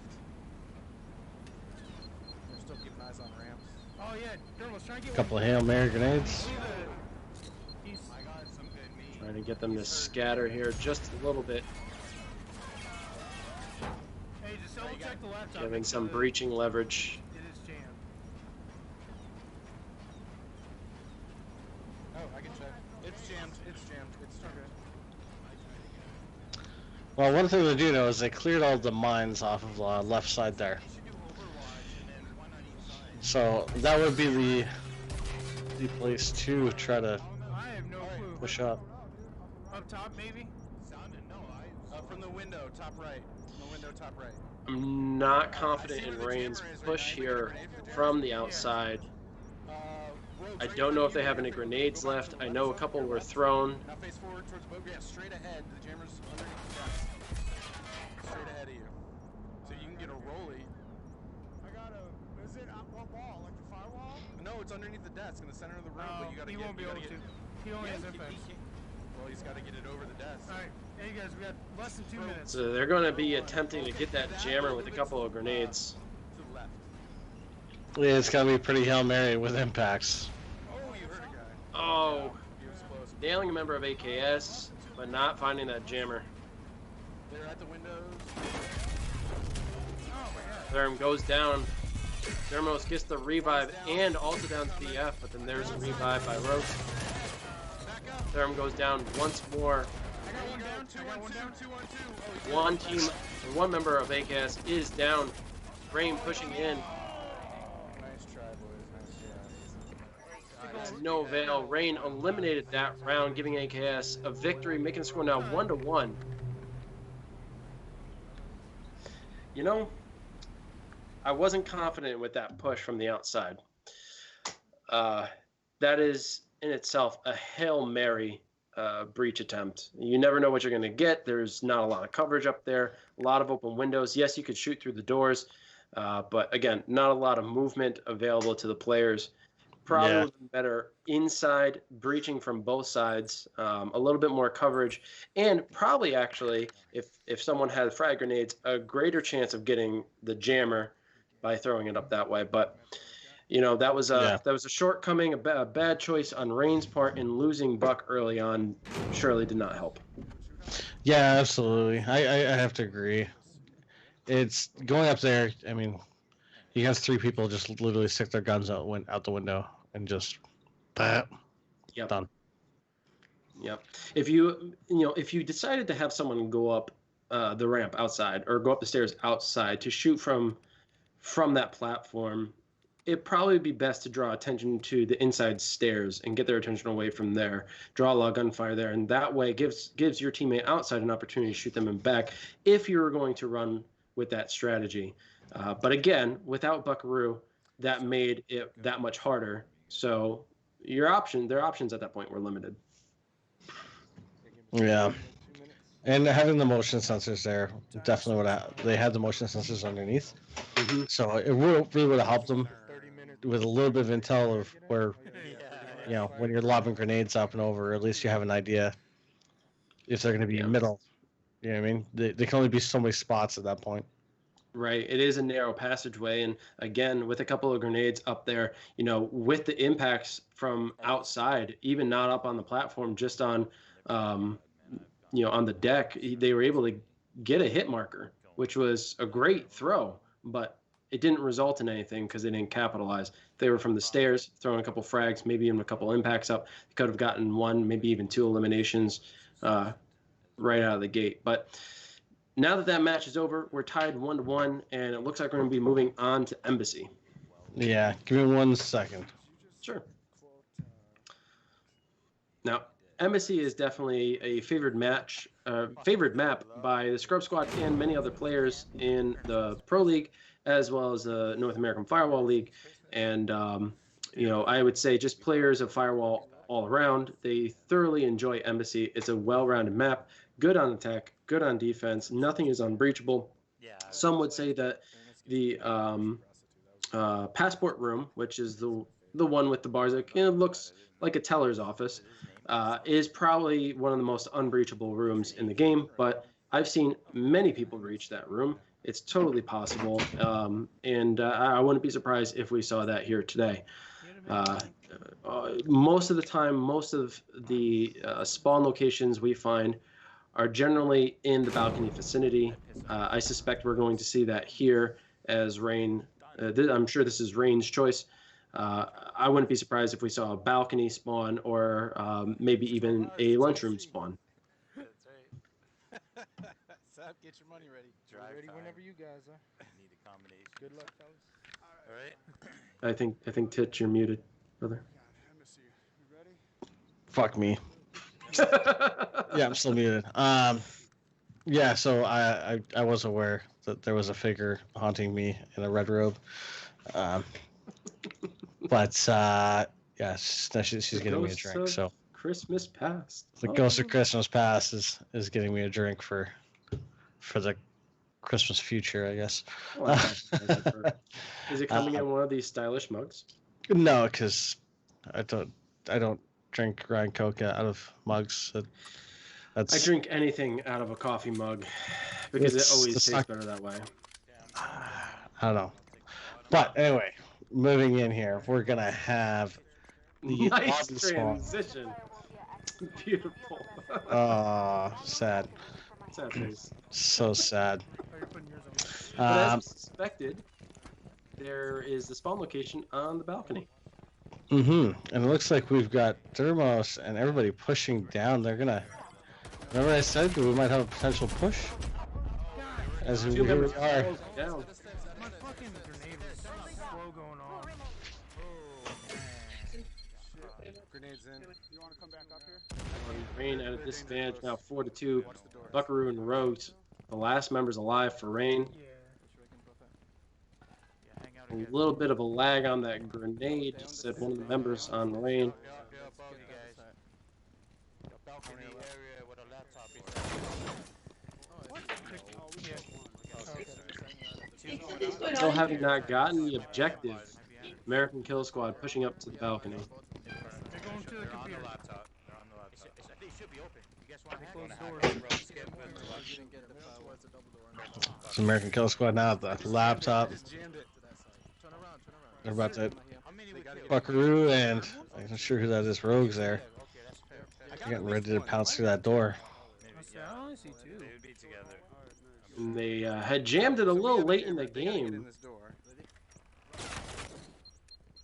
We're still keeping eyes on ramps.
Oh yeah, Dermo's trying to get
Couple of Hail Mary grenades.
He's
I got some good meat.
Trying to get them to scatter here just a little bit.
hey, just double check the laptop.
Giving
make
some
sure
breaching leverage.
that It is jammed.
Oh, I can check. It's jammed. It's jammed. It's okay.
Well, one thing they do know is they cleared all the mines off of the left side there.
You should do Overwatch and then 1 on each side.
So that would be the place to try to
I have no clue.
push up.
Up top, maybe?
Sounded no.
From the window, top right. From the window, top right.
I'm not confident in Rain's push here from the outside. I don't know if they have any grenades left. I know a couple were thrown.
Now face forward towards the boat. Yeah, straight ahead. The jammer's underneath the desk. Straight ahead of you. So you can get a rollie.
I got a. Is it on what wall? Like the firewall?
No, it's underneath the desk in the center of the room.
Oh,
but you gotta
he
get,
won't be
you
able
gotta
to.
get,
He only
Yeah,
has
he-
impacts.
Well, he's got to get it over the desk.
Alright, hey guys, we got less than 2 minutes.
So they're going to be attempting to get that jammer with a couple of grenades.
To the left.
Yeah, it's gotta be pretty Hail Mary with impacts.
Oh, you heard a guy.
Oh,
He was close.
nailing a member of AKS, but not finding that jammer.
They're at the windows.
Therm goes down. Thermos gets the revive and also down to BF, but then there's a revive by Roach. Therm goes down once more.
I got one down. 2 on 2. 2 on 2. Oh, he's
One team, one member of AKS is down. Rain pushing in.
Nice try, boys. Nice try.
No avail. Rain eliminated that round, giving AKS a victory, making the score now 1-1. You know, I wasn't confident with that push from the outside. That is in itself a Hail Mary breach attempt. You never know what you're going to get. There's not a lot of coverage up there, a lot of open windows. Yes, you could shoot through the doors, but again, not a lot of movement available to the players. Probably
Yeah.
would have been better inside, breaching from both sides, a little bit more coverage, and probably actually, if someone had frag grenades, a greater chance of getting the jammer by throwing it up that way. But you know, that was a shortcoming, a bad choice on Rain's part in losing Buck early on. Surely did not help.
Yeah, absolutely. I have to agree. It's going up there. I mean, he has 3 people just literally stick their guns out the window and just
Yep.
done.
Yep. If you decided to have someone go up the ramp outside or go up the stairs outside to shoot from that platform, it'd probably be best to draw attention to the inside stairs and get their attention away from there. Draw a lot of gunfire there, and that way gives your teammate outside an opportunity to shoot them in back if you were going to run with that strategy. But again, without Buckaroo, that made it that much harder. So their options at that point were limited.
Yeah. And having the motion sensors there definitely would have. They had the motion sensors underneath, so it really would have helped them with a little bit of intel of where, when you're lobbing grenades up and over, at least you have an idea if they're going to be middle. You know what I mean? They can only be so many spots at that point.
Right. It is a narrow passageway. And again, with a couple of grenades up there, with the impacts from outside, even not up on the platform, just on, on the deck, they were able to get a hit marker, which was a great throw, but it didn't result in anything because they didn't capitalize. They were from the stairs, throwing a couple frags, maybe even a couple impacts up. They could have gotten 1, maybe even 2 eliminations right out of the gate. But now that match is over, we're tied 1-1, and it looks like we're going to be moving on to Embassy.
Yeah, give me 1 second.
Sure. Now, Embassy is definitely a favored map by the Scrub Squad and many other players in the Pro League, as well as the North American Firewall League. And, I would say just players of Firewall all around, they thoroughly enjoy Embassy. It's a well-rounded map, good on attack, good on defense. Nothing is unbreachable. Some would say that the passport room, which is the one with the bars that looks like a teller's office, is probably one of the most unbreachable rooms in the game. But I've seen many people breach that room. It's totally possible, and I wouldn't be surprised if we saw that here today. Most of the time, most of the spawn locations we find are generally in the balcony vicinity. I suspect we're going to see that here as Rain. I'm sure this is Rain's choice. I wouldn't be surprised if we saw a balcony spawn or maybe even a lunchroom spawn.
That's right. Sap, get your money ready.
Ready whenever you guys are.
Need a combination.
Good luck, fellas.
All right.
I think Titch, you're muted, brother.
Embassy, you ready?
Fuck me. Yeah, I'm still muted. Yeah, so I was aware that there was a figure haunting me in a red robe. But yeah, she's getting me a drink. So
Christmas past.
the ghost of Christmas past is getting me a drink for the Christmas future, I guess.
Well, is it coming in one of these stylish mugs?
No, because I don't drink Ryan Coke out of mugs.
I drink anything out of a coffee mug because it always tastes better that way.
I don't know. But anyway, moving in here, we're gonna have the
nice
lobby spawn.
transition. Beautiful.
Sad.
Sad face.
So sad.
Oh, you're putting yours on.
But as we suspected, there is the spawn location on the balcony.
And it looks like we've got Dermos and everybody pushing down. They're gonna. Remember I said that we might have a potential push? As we, here we are.
Down.
My fucking grenade was slow going on.
Grenades in. You want to come back up here?
Rain at a disadvantage now, 4-2. Buckaroo and Rogues, the last members alive for Rain.
Yeah.
A little bit of a lag on that grenade, said one of the members on Rain.
Balcony area with a laptop.
Still having not gotten the objective. American Kill Squad pushing up to the balcony.
They're going to the
They're on
computer.
the laptop. They're on the laptop. They should be open. You guys want to
Close doors.
It's American Kill Squad now at the laptop.
Jammed it.
They're about to Buckaroo and I'm not sure who that is. Rogues there. They're getting ready to pounce through that door.
I only see two.
They would be together.
And they had jammed it a little late in the
They gotta get in
game.
this door.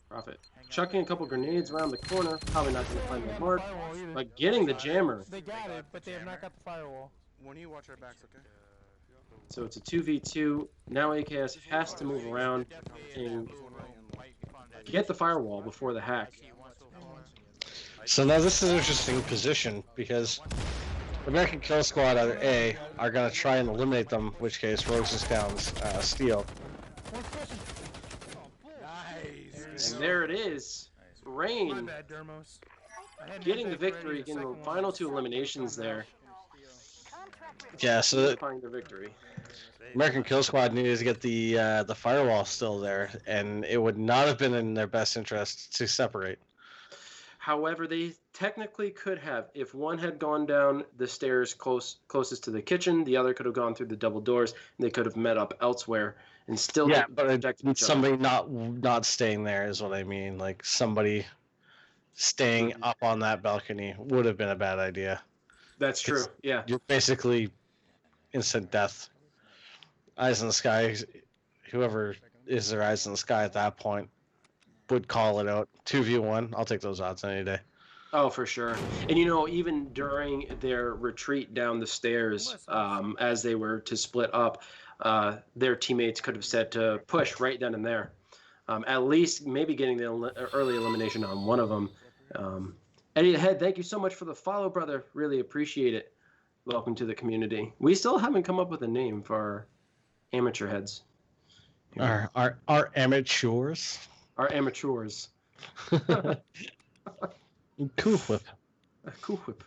Profit. Chucking a couple grenades around the corner. Probably not going to find the mark.
Firewall either.
But getting the jammer.
They got it, but they have not got the firewall.
When you watch our backs, okay?
So it's a 2v2. Now AKS has to move around and get the firewall before the hack.
So now this is an interesting position because American Kill Squad either A are going to try and eliminate them, in which case Rogues is down steal.
Nice.
And there it is.
My
Rain
bad, Dermos. I had
getting the
Nate ready,
victory, getting the
second one.
final two eliminations there.
Yeah, so
Find the victory.
American Kill Squad needed to get the firewall still there, and it would not have been in their best interest to separate.
However, they technically could have. If one had gone down the stairs closest to the kitchen, the other could have gone through the double doors, and they could have met up elsewhere and still
Yeah, but
protected each other.
somebody not staying there is what I mean. Like somebody staying up on that balcony would have been a bad idea.
That's true. Yeah.
You're basically instant death. Eyes in the sky. Whoever is their eyes in the sky at that point would call it out. 2v1. I'll take those odds any day.
Oh, for sure. And even during their retreat down the stairs, as they were to split up, their teammates could have said to push right then and there. At least maybe getting the early elimination on one of them. Eddie the Head, thank you so much for the follow, brother. Really appreciate it. Welcome to the community. We still haven't come up with a name for our amateur heads.
Our amateurs.
Our amateurs.
Cool whip.
Cool whip.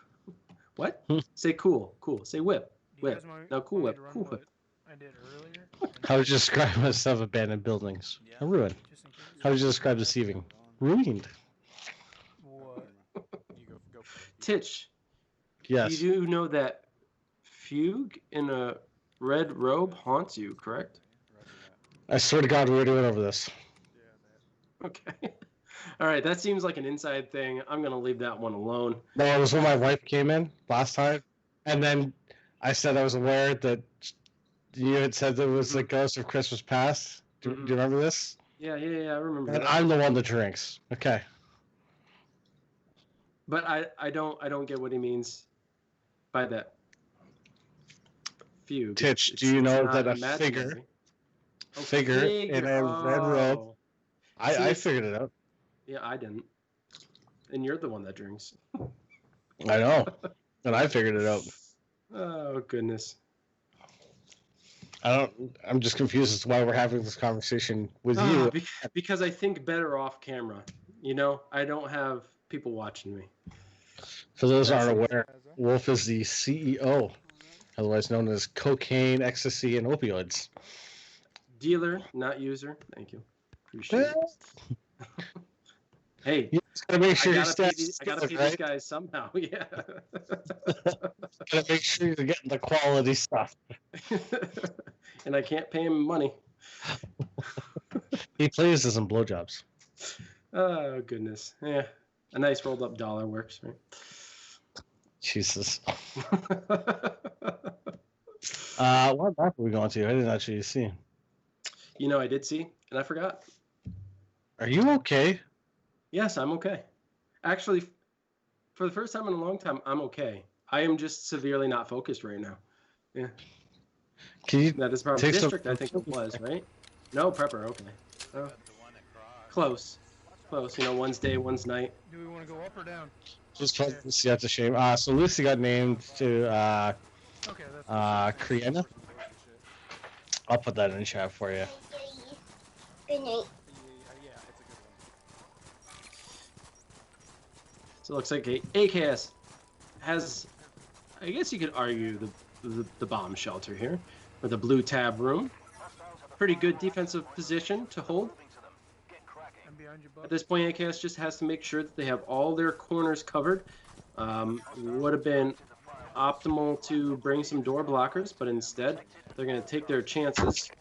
What? Say cool. Cool. Say whip. Whip. No, cool whip. Cool whip.
I did earlier.
How would you describe myself? Abandoned buildings. A ruin. How would you describe deceiving? Ruined.
What?
Titch.
Yes.
You do know that Fugue in a red robe haunts you, correct?
I swear to God, we're doing over this.
Okay. All right, that seems like an inside thing. I'm going to leave that one alone.
No, it was when my wife came in last time, and then I said I was aware that you had said there was the ghost of Christmas past. Do you remember this?
Yeah, I remember
And
that.
I'm the one that drinks. Okay.
But I don't get what he means by that. Fugue.
Titch, do you know that a
imaginary.
figure in a red robe? I figured it out.
Yeah, I didn't. And you're the one that drinks.
I know. And I figured it out.
Oh, goodness.
I'm just confused as to why we're having this conversation with you.
Because I think better off camera. You know, I don't have people watching me.
For those who aren't aware, Wolf is the CEO, otherwise known as cocaine, ecstasy, and opioids.
Dealer, not user. Thank you. Appreciate it. Hey,
you just gotta make sure
I gotta pay these guys somehow. Yeah.
Gotta make sure you're getting the quality stuff.
And I can't pay him money.
He plays us in blowjobs.
Oh goodness. Yeah. A nice rolled up dollar works, right?
Jesus. What map are we going to? I didn't actually see.
You know, I did see, and I forgot.
Are you okay?
Yes, I'm okay. Actually, for the first time in a long time, I'm okay. I am just severely not focused right now. Yeah. That is probably district, I think it was, right? No, prepper, okay. Close. Close. You know, one's day, one's night.
Do we want to go up or down?
Just try to see that's a shame. So Lucy got named to Kriena. I'll put that in chat for you.
Good night.
So it looks like AKS has, I guess you could argue, the bomb shelter here, or the blue tab room. Pretty good defensive position to hold. At this point, AKS just has to make sure that they have all their corners covered. Would have been optimal to bring some door blockers, but instead they're going to take their chances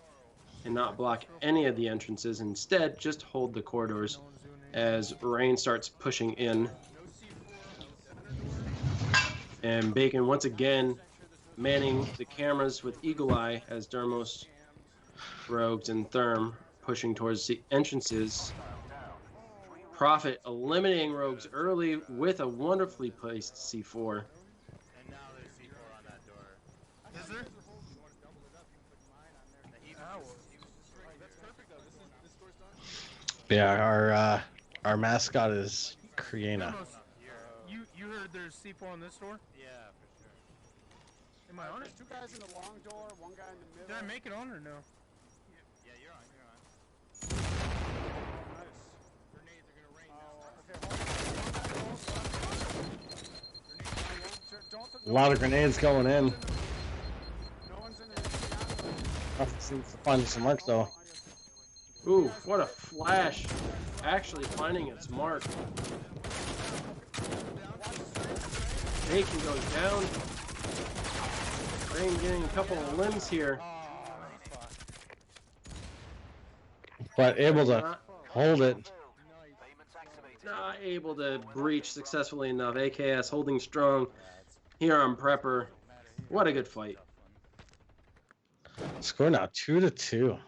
and not block any of the entrances. Instead, just hold the corridors as Rain starts pushing in. And Bacon once again manning the cameras with Eagle Eye as Dermos, Rogues, and Therm pushing towards the entrances. Prophet eliminating Rogues early with a wonderfully placed C4.
And now there's C4 on that door.
Is there?
Yeah, our mascot is Kriena.
You heard there's C4 on this door?
Yeah, for sure.
Am I on it?
There's two guys in the long door, one guy in the middle.
Did I make it on or no?
Yeah, you're on.
Nice.
Grenades are gonna rain
now.
A lot of grenades going in.
No one's in the
Nothing seems to find some marks though.
Ooh, what a flash. Actually finding its mark. Bacon goes down. Rain getting a couple of limbs here.
But able to hold it.
Not able to breach successfully enough. AKS holding strong here on Prepper. What a good fight.
Score now 2-2.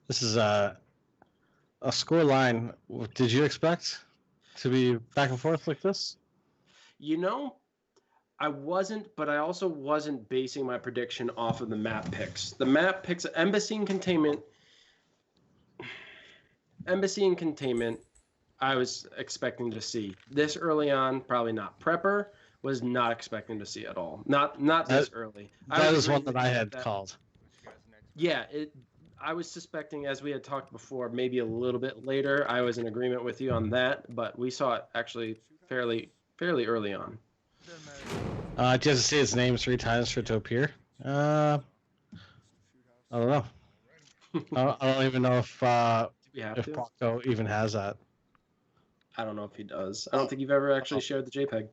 This is a score line. Did you expect to be back and forth like this?
You know, I wasn't, but I also wasn't basing my prediction off of the map picks. The map picks, Embassy and Containment Embassy and containment, I was expecting to see. This early on, probably not. Prepper was not expecting to see at all. Not this early.
That is one that I had called.
Yeah, I was suspecting, as we had talked before, maybe a little bit later. I was in agreement with you on that, but we saw it actually fairly early on.
Just to say his name 3 times for it to appear. I don't know. I don't even know if Paco even has that.
I don't know if he does. I don't think you've ever actually shared the JPEG.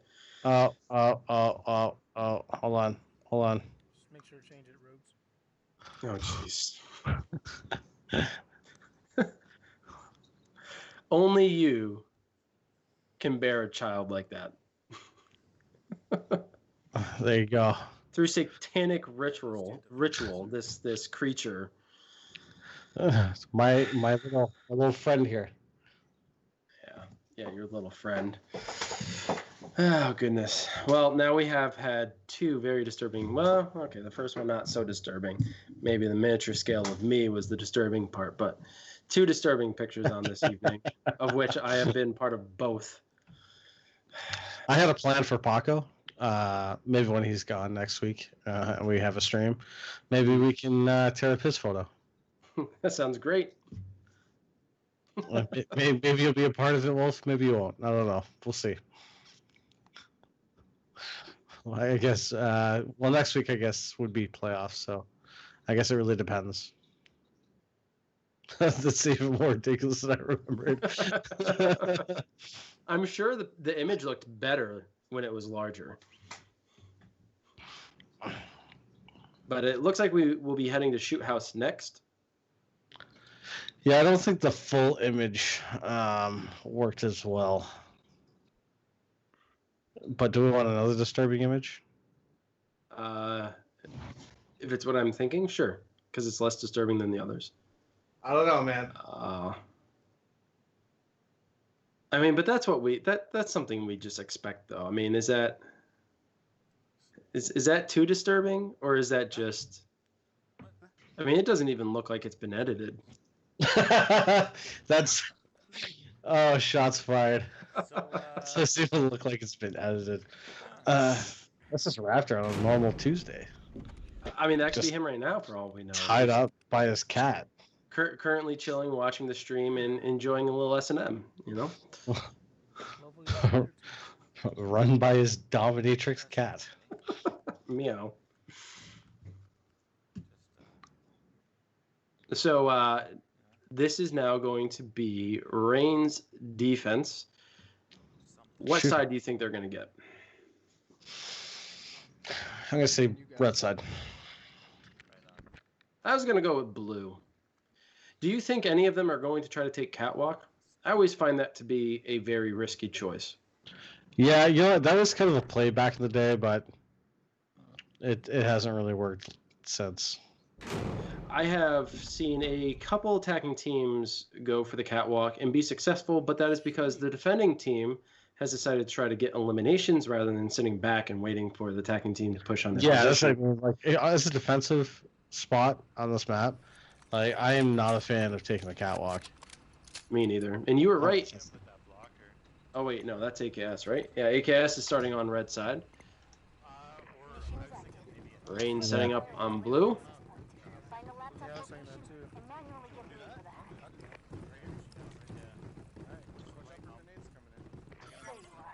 Oh, hold on.
Just make sure to change it, Rogues.
Oh, jeez. Only you can bear a child like that.
There you go.
Through satanic ritual, this creature.
My little friend here.
Yeah, your little friend. Oh, goodness. Well, now we have had 2 very disturbing. Well, okay, the first one not so disturbing. Maybe the miniature scale of me was the disturbing part, but 2 disturbing pictures on this evening, of which I have been part of both.
I had a plan for Paco. Maybe when he's gone next week and we have a stream, maybe we can tear up his photo.
That sounds great.
Maybe you'll be a part of it, Wolf. Maybe you won't. I don't know. We'll see. Well, I guess. Next week I guess would be playoffs, so I guess it really depends. That's even more ridiculous than I remembered.
I'm sure the image looked better when it was larger. But it looks like we will be heading to Shoot House next.
Yeah, I don't think the full image worked as well. But do we want another disturbing image?
If it's what I'm thinking, sure. Because it's less disturbing than the others.
I don't know, man.
I mean, but that's what that's something we just expect, though. I mean, is that too disturbing, or is that just? I mean, it doesn't even look like it's been edited.
That's shots fired. It doesn't even look like it's been edited. That's just Raptor on a normal Tuesday.
I mean, that could be him right now, for all we know.
Tied up by his cat.
Currently chilling, watching the stream, and enjoying a little S&M, you know?
Run by his dominatrix cat.
Meow. So, this is now going to be Rain's defense. What side do you think they're going to get?
I'm going to say red side.
I was going to go with blue. Do you think any of them are going to try to take catwalk? I always find that to be a very risky choice.
Yeah, you know, that was kind of a play back in the day, but it hasn't really worked since.
I have seen a couple attacking teams go for the catwalk and be successful, but that is because the defending team has decided to try to get eliminations rather than sitting back and waiting for the attacking team to push on their position.
That's what I mean. Like, as a defensive spot on this map, like, I am not a fan of taking the catwalk.
Me neither. And you were right. Oh, wait, no, that's AKS, right? Yeah, AKS is starting on red side. Rain setting up on blue.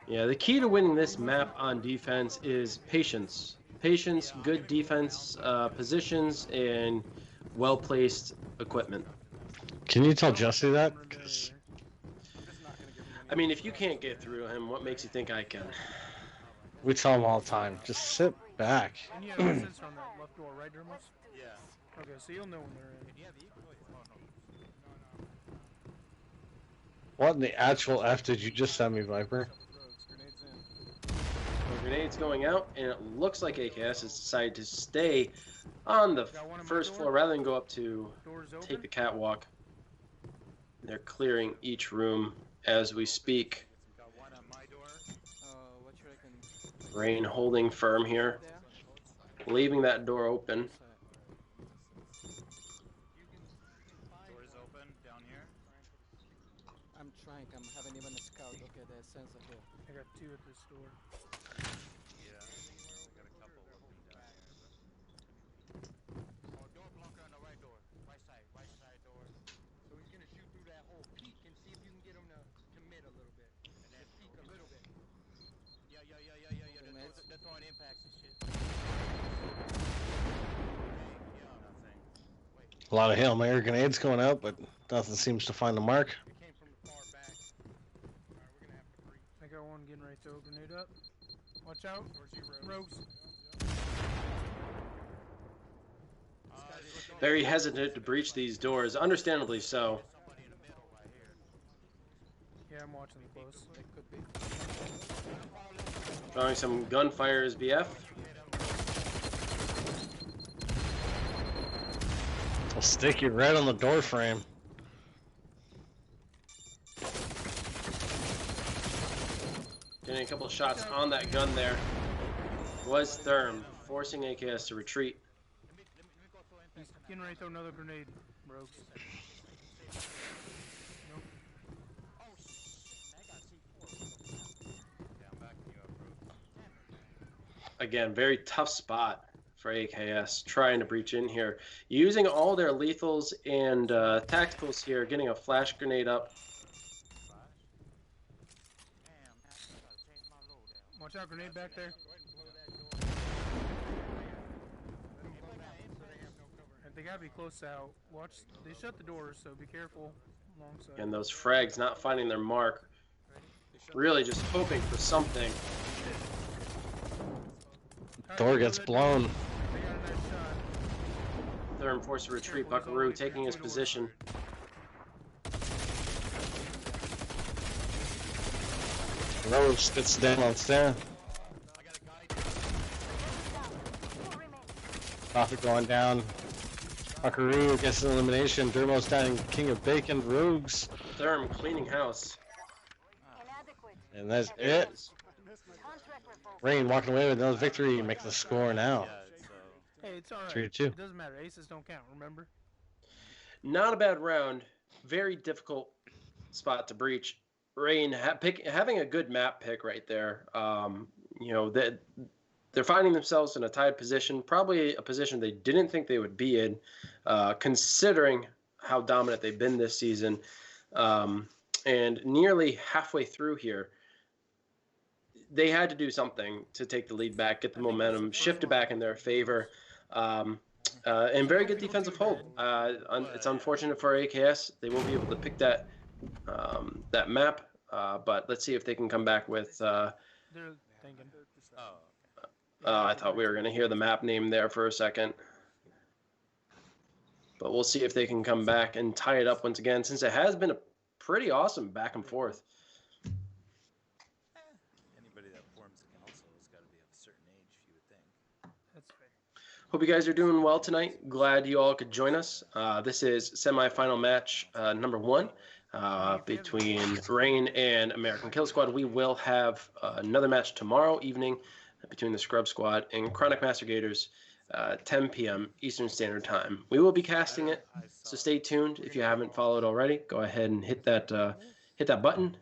Yeah, the key to winning this map on defense is patience. Patience, good defense positions, and well-placed equipment.
Can you tell Jesse that?
I mean, if you can't get through him, what makes you think I can?
We tell him all the time, just sit back.
And you have access from that left door, right, Dermos? Yeah. Okay, so you'll know when they're in.
What in the actual F did you just send me, Viper?
Grenades going out, and it looks like AKS has decided to stay on the first floor rather than go up to take the catwalk. They're clearing each room as we speak. Rain holding firm here, leaving that door open.
Doors open down here.
shrink. I haven't even scouted. Okay, the sensor here.
I got 2 at this door.
Yeah, I got a couple looking down here.
Oh, door blocker on the right door. Right side door. So he's gonna shoot through that hole. Peek and see if you can get him to commit a little bit. And then peek a little bit.
Yeah. They're throwing impacts and shit.
A lot of Hail Mary grenades going out, but nothing seems to find the mark.
It came from the far back. Alright, we're gonna have to breach.
I got one getting ready to throw a grenade up. Watch out.
Where's he,
Rogues.
Very hesitant to breach these doors, understandably so.
Somebody in the middle right here.
Yeah, I'm watching them close.
It could be.
Drawing some gunfire as BF.
I'll stick you right on the door frame.
Getting a couple of shots on that gun there. Was Therm, forcing AKS to retreat.
He's getting ready to throw another grenade. Rogues. Nope.
Yeah, I'm backing you up, bro.
Again, very tough spot for AKS, trying to breach in here. Using all their lethals and tacticals here, getting a flash grenade up.
Watch out, grenade back there. They gotta be close out. Watch, they shut the doors, so be careful. Alongside.
And those frags not finding their mark. Really just hoping for something.
Door gets blown.
They got a nice shot.
Therm forced to retreat. Buckaroo taking his position.
Rogue spits down on Stan. Profit going down. Buckaroo gets an elimination. Dermo's down. King of Bacon. Rogues.
Therm cleaning house.
Inadequate.
And that's it.
Contract revoked.
Rain walking away with another victory. Make the score now.
Hey, it's alright.
3-2.
It doesn't matter. Aces don't count, remember?
Not a bad round. Very difficult spot to breach. Rain having a good map pick right there. You know, they're finding themselves in a tied position, probably a position they didn't think they would be in, considering how dominant they've been this season. And nearly halfway through here, they had to do something to take the lead back, get the momentum, shift it back in their favor. And very good defensive hold. It's unfortunate for AKS. They won't be able to pick that map, but let's see if they can come back with...
They're thinking.
I thought we were going to hear the map name there for a second. But we'll see if they can come back and tie it up once again, since it has been a pretty awesome back and forth.
Anybody that forms a council has got to be of a certain age, you would think.
That's fair.
Hope you guys are doing well tonight. Glad you all could join us. This is semifinal match number 1 between Rain and American Kill Squad. We will have another match tomorrow evening between the Scrub Squad and Chronic Master Gators, 10 p.m. Eastern Standard Time. We will be casting it, so stay tuned. If you haven't followed already, go ahead and hit that button,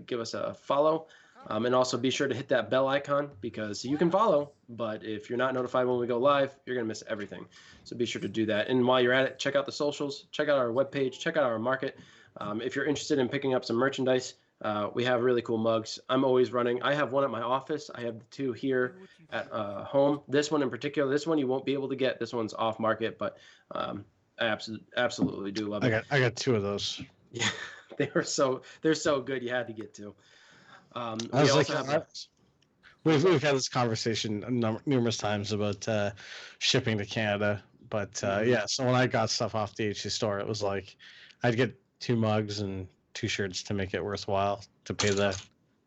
give us a follow, and also be sure to hit that bell icon, because you can follow, but if you're not notified when we go live, you're going to miss everything. So be sure to do that. And while you're at it, check out the socials, check out our webpage, check out our market. If you're interested in picking up some merchandise, we have really cool mugs. I'm always running. I have one at my office. I have the 2 here at home. This one in particular, this one you won't be able to get. This one's off market, but I absolutely do love it.
I got 2 of those.
Yeah, they're so good. You had to get 2.
We've had this conversation numerous times about shipping to Canada, but yeah. So when I got stuff off the HC store, it was like I'd get 2 mugs and 2 shirts to make it worthwhile to pay the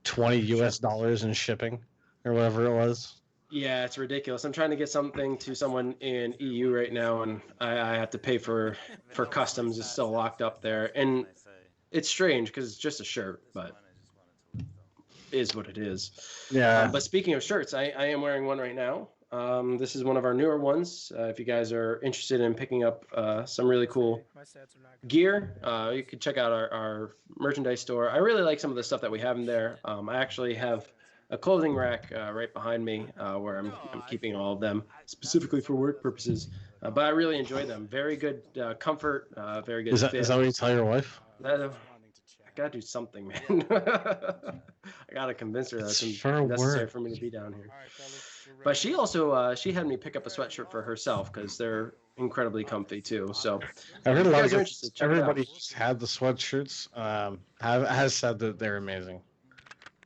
$20 in shipping or whatever it was.
Yeah, it's ridiculous. I'm trying to get something to someone in EU right now, and I have to pay for customs. It's still locked up there, and it's strange because it's just a shirt, but it is what it is.
Yeah.
But speaking of shirts, I am wearing one right now. This is one of our newer ones. If you guys are interested in picking up some really cool
My stats are not good.
gear, you can check out our merchandise store. I really like some of the stuff that we have in there. I actually have a clothing rack right behind me where I'm keeping all of them specifically for work purposes. But I really enjoy them. Very good comfort, very good fit.
Is that what you tell your wife?
I gotta do something, man. I gotta convince her that's necessary for me to be down here.
All right, fellas. We're ready.
But she also she had me pick up a sweatshirt for herself because they're incredibly comfy too. So
I heard a
if you
lot
guys are
of
interested, check it out.
everybody who's had the sweatshirts has said that they're amazing.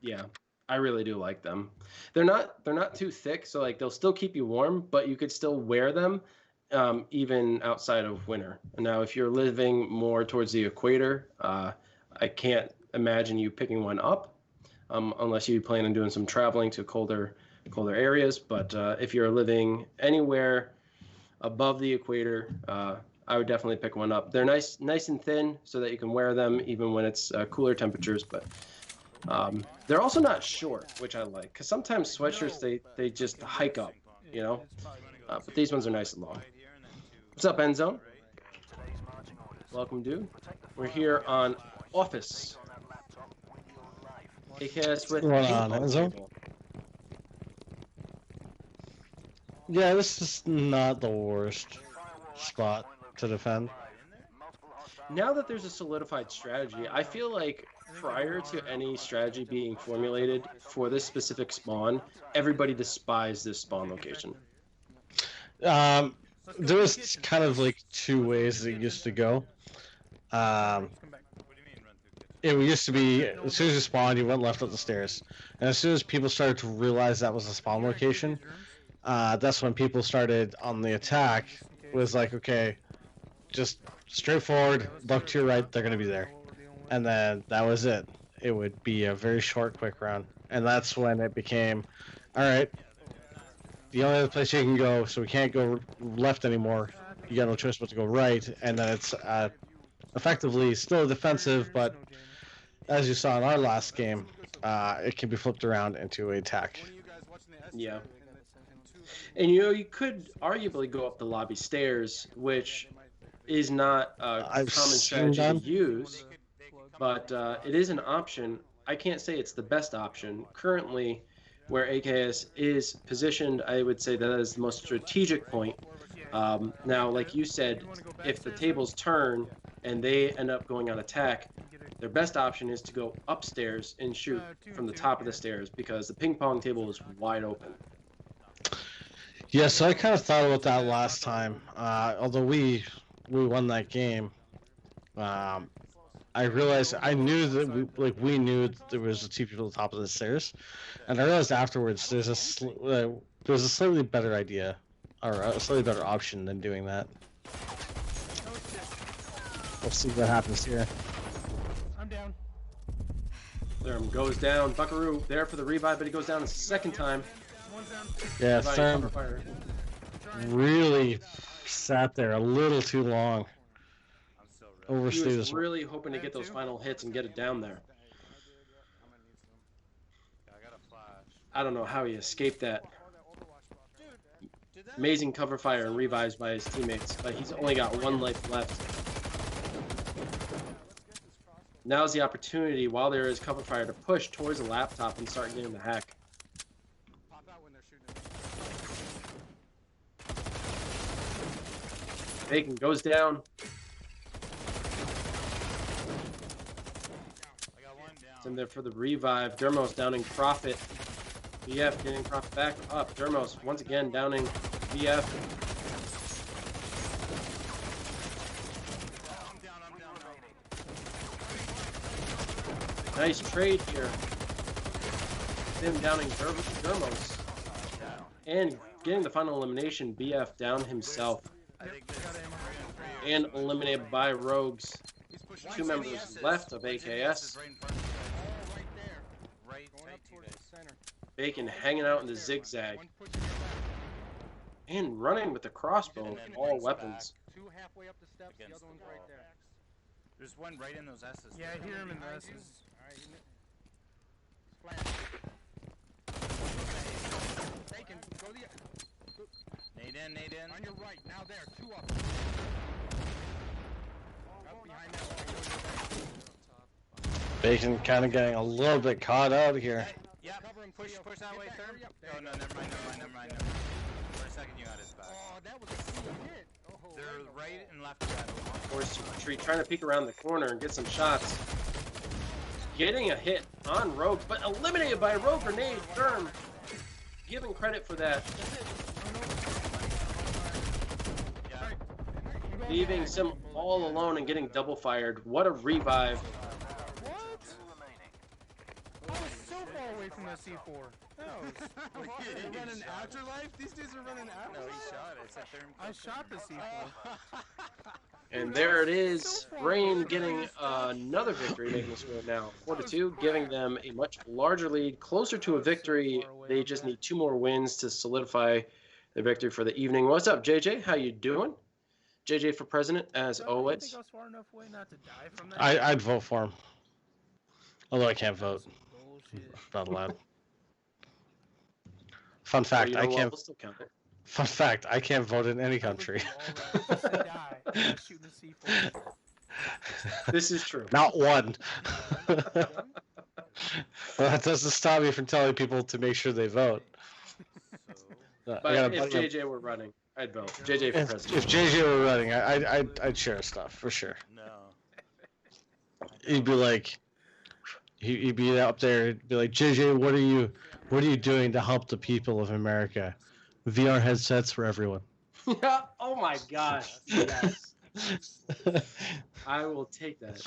Yeah, I really do like them. They're not too thick, so like they'll still keep you warm, but you could still wear them even outside of winter. Now, if you're living more towards the equator, I can't imagine you picking one up unless you plan on doing some traveling to colder areas. But if you're living anywhere above the equator, I would definitely pick one up. They're nice and thin so that you can wear them even when it's cooler temperatures. But they're also not short, which I like, because sometimes sweatshirts they just hike up, you know. But these ones are nice and long. What's up, Enzo? Welcome, dude. We're here on Office. AKS with
What
ping
on,
pong
Enzo?
table.
Yeah, this is not the worst spot to defend.
Now that there's a solidified strategy, I feel like prior to any strategy being formulated for this specific spawn, everybody despised this spawn location.
There was kind of like two ways it used to go.
Come back.
It used to be as soon as you spawned, you went left up the stairs, and as soon as people started to realize that was a spawn location, that's when people started on the attack. Was like, okay, just straight forward, look to your right, they're gonna be there, and then that was it. It would be a very short, quick round, and that's when it became, all right. The only other place you can go, so we can't go left anymore. You got no choice but to go right, and then it's effectively still defensive, but as you saw in our last game, it can be flipped around into an attack.
Yeah. And you know, you could arguably go up the lobby stairs, which is not a
I've
common
seen
strategy
them.
to use, but it is an option. I can't say it's the best option. Currently, where AKS is positioned, I would say that is the most strategic point. Now, like you said, if the tables turn and they end up going on attack, their best option is to go upstairs and shoot from the top of the stairs because the ping pong table is wide open.
Yeah, so I kind of thought about that last time. Although we won that game, I realized I knew that we knew there was a two people at the top of the stairs, and I realized afterwards there's a slightly better idea, or a slightly better option than doing that. We'll see what happens here.
I'm down.
Therm goes down. Buckaroo there for the revive, but he goes down a second time.
One's down.
Yeah,
Revive,
Therm
cover fire.
really sat there a little too long.
He
Overstayed
was
his.
really hoping to get those final hits and get it down there. I don't know how he escaped that. Amazing cover fire and revives by his teammates, but he's only got one life left. Now's the opportunity, while there is cover fire, to push towards the laptop and start getting the hack. Bacon goes down. It's in there for the revive. Dermos downing Profit. BF getting Profit back up. Dermos once again downing BF. Nice trade here. Him downing Dermos. And getting the final elimination, BF down himself. And eliminated by Rogues. 2 members left of AKS. Bacon hanging out in the zigzag. And running with the crossbow of all weapons.
Two halfway up the steps, the other one's right there.
There's one right in those S's.
Yeah, I hear him in the S's.
Alright, Bacon, go the
Nade in.
On your right, now there, 2 up. Up behind that wall.
Bacon kind of getting a little bit caught out here.
Hey, yeah, push that way, Therm. Oh, no, never mind. For a second, you got his back.
Oh, that was a sweet hit. Oh,
They're right and left of that.
Forced to retreat, trying to peek around the corner and get some shots. Getting a hit on Rogue, but eliminated by a Rogue grenade. Therm giving credit for that.
Yeah.
Leaving Sim all alone and getting double fired. What a revive.
What? I was so far away from that C4.
They're running Afterlife? These dudes are running
No,
Afterlife?
he shot it. It's a Therm.
I shot the C4.
And there it is. Rain getting another victory, making the score now 4-2, giving them a much larger lead, closer to a victory. They just need 2 more wins to solidify the victory for the evening. What's up, JJ? How you doing? JJ for president, as
I
always.
think I was far enough away not to die from that.
I'd vote for him. Although I can't vote.
Bullshit.
Not allowed. Fun fact,
Well, you know
I
what?
can't.
We'll still count it.
Fun fact, I can't vote in any country.
Just to die. I'm not shooting the C4.
This is true.
Not one. Well, that doesn't stop me from telling people to make sure they vote. I
But
got a
if
buddy-
JJ were running, I'd vote. JJ for
if
president.
JJ were running, I'd share stuff for sure.
No.
He'd be like, he'd be up there. He'd be like, JJ, what are you doing to help the people of America? VR headsets for everyone.
Yeah. Oh my gosh. Yes. I will take that.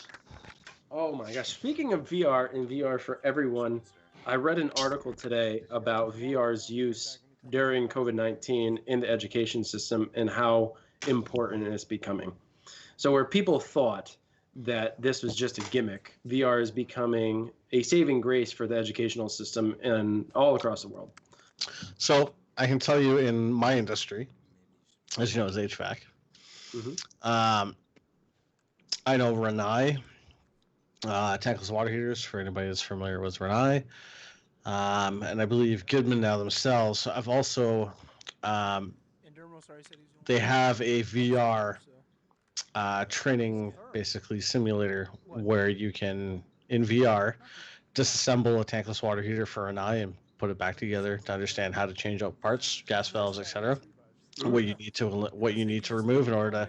Oh my gosh. Speaking of VR and VR for everyone, I read an article today about VR's use during COVID-19 in the education system and how important it's becoming. So where people thought that this was just a gimmick, VR is becoming a saving grace for the educational system and all across the world.
So I can tell you in my industry, as you know, is HVAC. I know Renai, tankless water heaters for anybody that's familiar with Renai. And I believe Goodman now themselves. I've also, they have a VR training, basically simulator, where you can, in VR, disassemble a tankless water heater for an eye and put it back together to understand how to change out parts, gas valves, etc. What you need to remove in order to,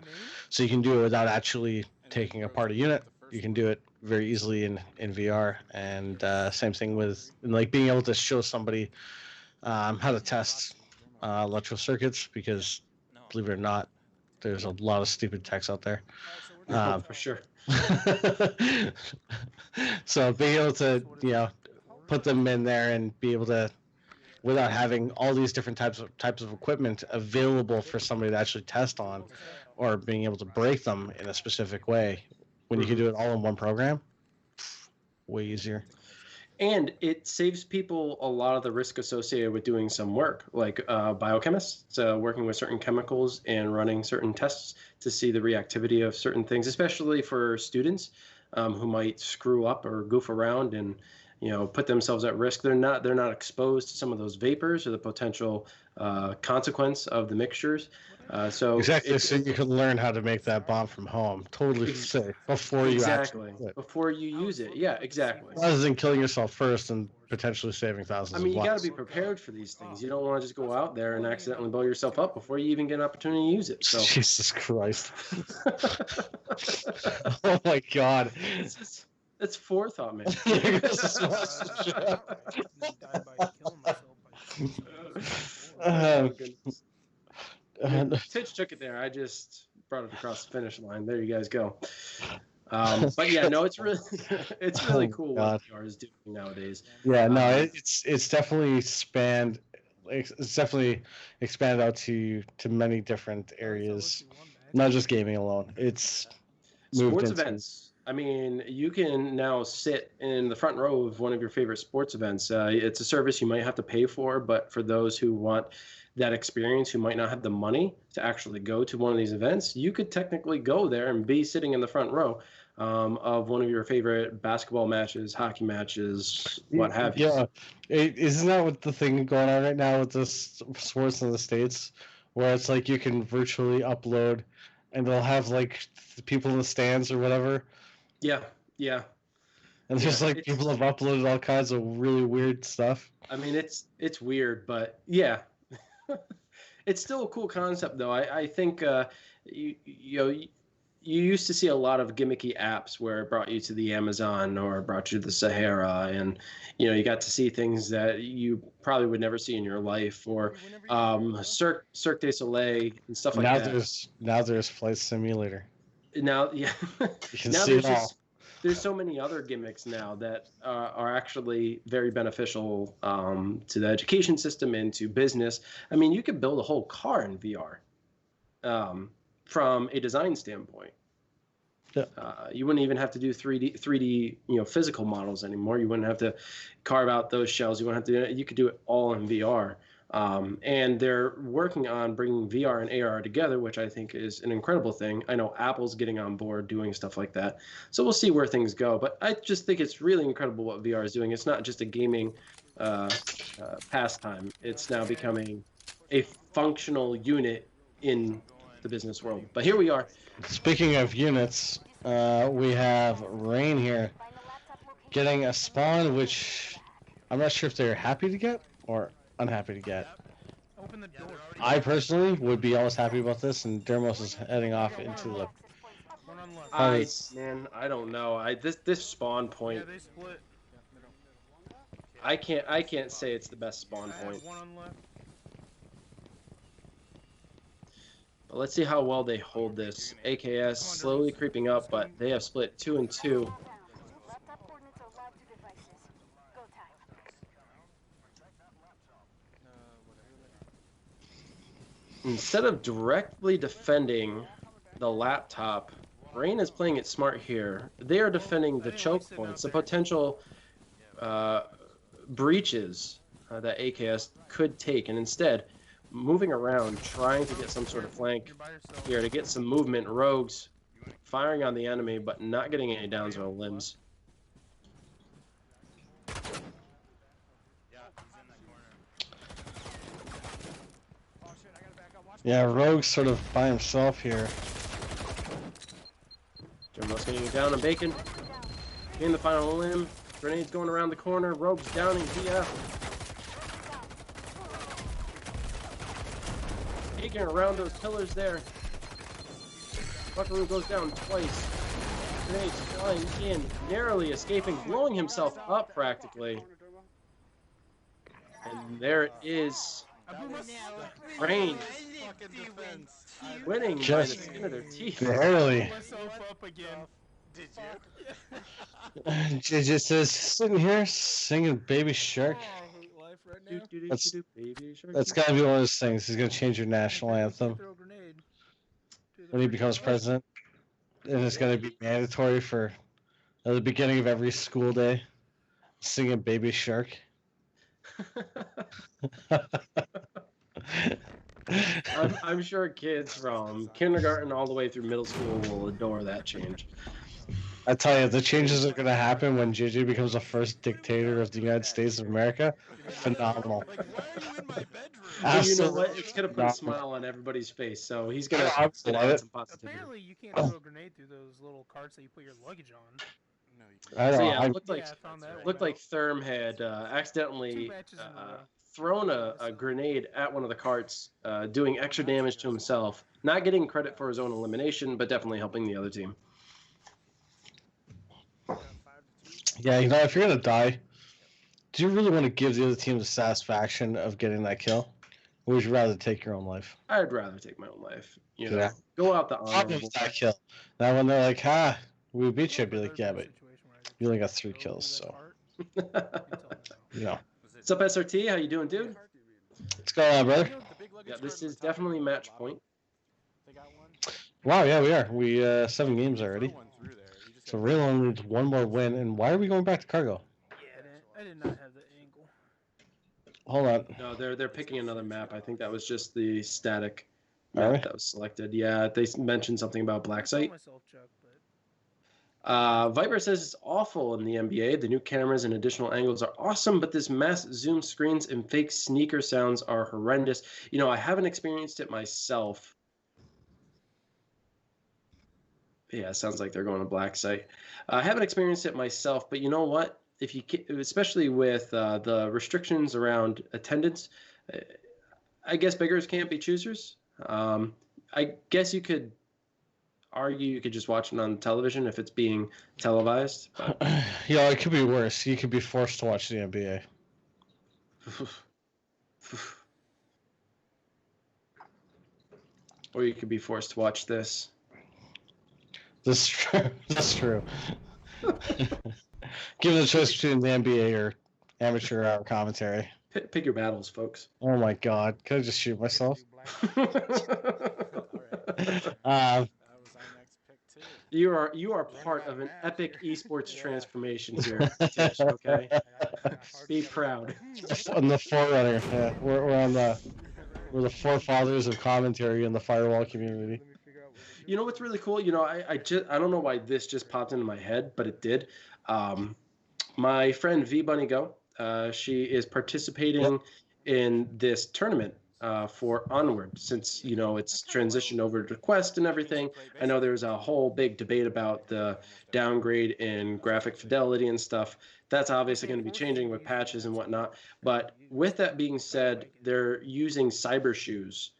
so you can do it without actually taking apart a unit. You can do it very easily in VR, and same thing with like being able to show somebody how to test electrical circuits, because believe it or not, there's a lot of stupid techs out there.
For sure.
So being able to, put them in there and be able to, without having all these different types of equipment available for somebody to actually test on, or being able to break them in a specific way, when you can do it all in one program, way easier.
And it saves people a lot of the risk associated with doing some work, like biochemists, working with certain chemicals and running certain tests to see the reactivity of certain things, especially for students who might screw up or goof around and put themselves at risk. They're not exposed to some of those vapors or the potential consequence of the mixtures. So
exactly, so you can learn how to make that bomb from home, totally safe, before you actually
before you use it. Yeah, exactly.
Rather than killing yourself first and potentially saving thousands.
I mean,
of
you got
lives.
to be prepared for these things. You don't want to just go out there and accidentally blow yourself up before you even get an opportunity to use it. So
Jesus Christ! Oh my God!
It's forethought, man. Titch took it there. I just brought it across the finish line. There you guys go. But yeah, no, it's really cool what VR is doing nowadays.
Yeah, no, it's definitely expanded out to many different areas, not just gaming alone. It's
sports events. I mean, you can now sit in the front row of one of your favorite sports events. It's a service you might have to pay for, but for those who want that experience, who might not have the money to actually go to one of these events, you could technically go there and be sitting in the front row. of one of your favorite basketball matches, hockey matches, what have you.
Yeah, isn't that what the thing going on right now with this sports in the States, where it's like you can virtually upload, and they'll have like the people in the stands or whatever,
Yeah, yeah.
and there's
Yeah,
like people have uploaded all kinds of really weird stuff.
I mean, it's weird, but yeah, it's still a cool concept, though. I think you know you used to see a lot of gimmicky apps where it brought you to the Amazon or brought you to the Sahara, and you got to see things that you probably would never see in your life, or Cirque du Soleil and stuff like that.
Now there's Flight Simulator.
Now, yeah,
You can
now
see it all.
there's so many other gimmicks now that are actually very beneficial to the education system and to business. I mean, you could build a whole car in VR from a design standpoint.
Yeah.
You wouldn't even have to do 3D physical models anymore. You wouldn't have to carve out those shells. You wouldn't have to. You could do it all in VR. And they're working on bringing VR and AR together, which I think is an incredible thing. I know Apple's getting on board doing stuff like that. So we'll see where things go. But I just think it's really incredible what VR is doing. It's not just a gaming pastime. It's now becoming a functional unit in the business world. But here we are.
Speaking of units, we have Rain here getting a spawn, which I'm not sure if they're happy to get or unhappy to get.
Open the door.
I personally would be always happy about this, and Dermos is heading off into the.
One on left.
I don't know. This spawn point.
Yeah, they split.
I can't say it's the best spawn point.
One on left.
But let's see how well they hold this. AKS slowly creeping up, but they have split 2 and 2.
Laptop coordinates are live to devices. Go time.
Instead of directly defending the laptop, Rain is playing it smart here. They are defending the choke points, the potential breaches that AKS could take, and instead moving around, trying to get some sort of flank here to get some movement. Rogues firing on the enemy, but not getting any downs on limbs.
Yeah, Rogue's sort of by himself here.
Jimbo's getting it down on Bacon. In the final limb. Grenades going around the corner. Rogue's downing VF. Taking around those pillars there. Buckaroo goes down twice. Grenades flying in, narrowly escaping, blowing himself up practically. And there it is. Rain winning by the skin of their teeth.
Barely.
Did you?
Just says sitting here singing Baby Shark. That's gotta be one of those things. He's gonna change your national anthem when he becomes president, and it's gonna be mandatory for at the beginning of every school day, singing Baby Shark.
I'm sure kids from kindergarten all the way through middle school will adore that change.
I tell you, the changes are going to happen when JJ becomes the first dictator of the United States of America. Phenomenal.
But you know what? It's going to put a smile on everybody's face, so he's going to add some positivity.
Apparently, you can't throw a grenade through those little carts that you put your luggage on.
I don't
So
know.
yeah, it looked like Therm had accidentally thrown a grenade at one of the carts, doing extra damage to himself. Not getting credit for his own elimination, but definitely helping the other team.
Yeah, you know, if you're going to die, do you really want to give the other team the satisfaction of getting that kill? Or would you rather take your own life?
I'd rather take my own life. You know, go out the honorable.
That kill. Now when they're like, we beat you, I'd be like, yeah, but you only got 3 kills, so. You know.
What's up, SRT? How you doing, dude?
What's going on, brother?
Yeah, this is definitely match point.
Wow, yeah, we are. We 7 games already. So Real only needs 1 more win. And why are we going back to cargo?
Yeah, I did not have the angle.
Hold on.
No, they're picking another map. I think that was just the static map that was selected. Yeah, they mentioned something about Black Site. Viper says it's awful in the NBA. The new cameras and additional angles are awesome, but this mass zoom screens and fake sneaker sounds are horrendous. You know, I haven't experienced it myself. Yeah, it sounds like they're going to black site. I haven't experienced it myself, but you know what? If you, especially with the restrictions around attendance, I guess beggars can't be choosers. I guess you could argue you could just watch it on television if it's being televised. But...
Yeah, it could be worse. You could be forced to watch the NBA.
Or you could be forced to watch this.
That's true. That's true. Given the choice between the NBA or amateur hour commentary.
Pick your battles, folks.
Oh my God! Could I just shoot myself?
You are part of an epic esports transformation here, Tish, okay? Be proud.
On the forerunner, yeah. We're the forefathers of commentary in the Firewall community.
You know what's really cool? You know, I don't know why this just popped into my head, but it did. My friend V Bunny Go, she is participating in this tournament for Onward, since, you know, it's transitioned over to Quest and everything. I know there's a whole big debate about the downgrade in graphic fidelity and stuff. That's obviously going to be changing with patches and whatnot. But with that being said, they're using cyber shoes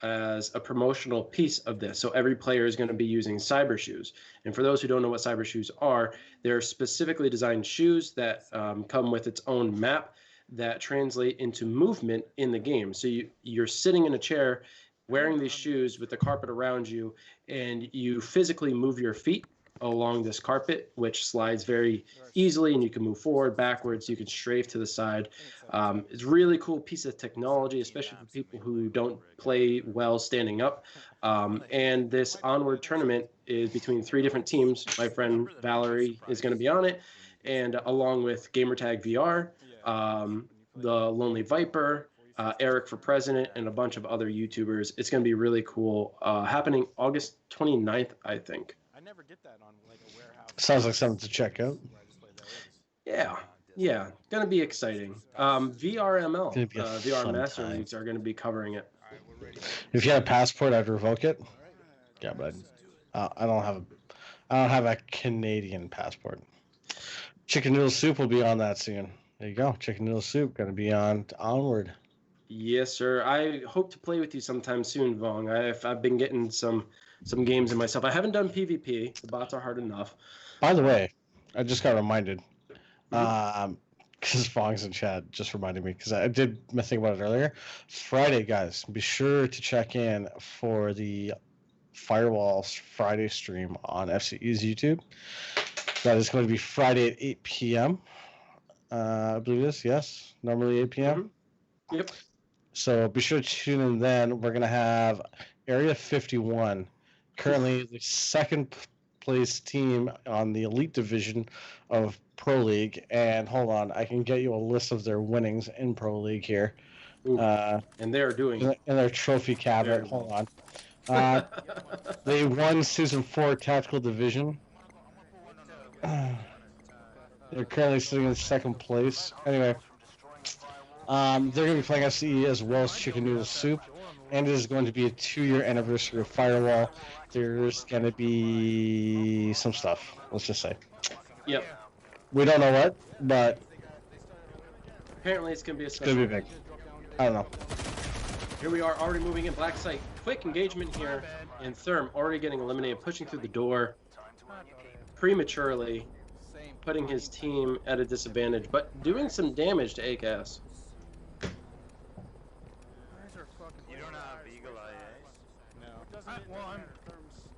as a promotional piece of this. So every player is going to be using cyber shoes. And for those who don't know what cyber shoes are, they're specifically designed shoes that come with its own map that translate into movement in the game. So you're sitting in a chair wearing these shoes with the carpet around you, and you physically move your feet along this carpet, which slides very easily, and you can move forward, backwards, you can strafe to the side. It's a really cool piece of technology, especially for people who don't play well standing up. And this Onward tournament is between 3 different teams. My friend Valerie is going to be on it, and along with Gamertag VR, the Lonely Viper, Eric for President, and a bunch of other YouTubers. It's going to be really cool. Happening August 29th, I think.
I never get that on like a warehouse.
Sounds like something to check out.
Yeah, going to be exciting. VRML, VR Master
time.
Leagues are going to be covering it.
If you had a passport, I'd revoke it. Yeah, but I don't have a Canadian passport. Chicken Noodle Soup will be on that soon. There you go. Chicken Noodle Soup going to be on Onward.
Yes, sir. I hope to play with you sometime soon, Vong. I've been getting some games in myself. I haven't done PvP. The bots are hard enough.
By the way, I just got reminded, because Vong's in chat just reminded me, because I did think about it earlier. Friday, guys, be sure to check in for the Firewall Friday stream on FCE's YouTube. That is going to be Friday at 8 p.m. I believe it is, yes. Normally 8 p.m.
Mm-hmm. Yep.
So be sure to tune in then. We're going to have Area 51, currently the second place team on the Elite Division of Pro League. And hold on, I can get you a list of their winnings in Pro League here.
And they're doing
in their trophy cabinet. Hold on. They won Season 4 Tactical Division. They're currently sitting in second place. Anyway, they're going to be playing FCE as well as Chicken Noodle Soup, and it is going to be a 2-year anniversary of Firewall. There's going to be some stuff, let's just say.
Yep.
We don't know what, but
apparently it's going to be a
special. It's going to be big. I don't know.
Here we are, already moving in black site. Quick engagement here, and Therm already getting eliminated, pushing through the door prematurely, putting his team at a disadvantage, but doing some damage to ACAS.
You don't have Eagle Eye, eh?
No.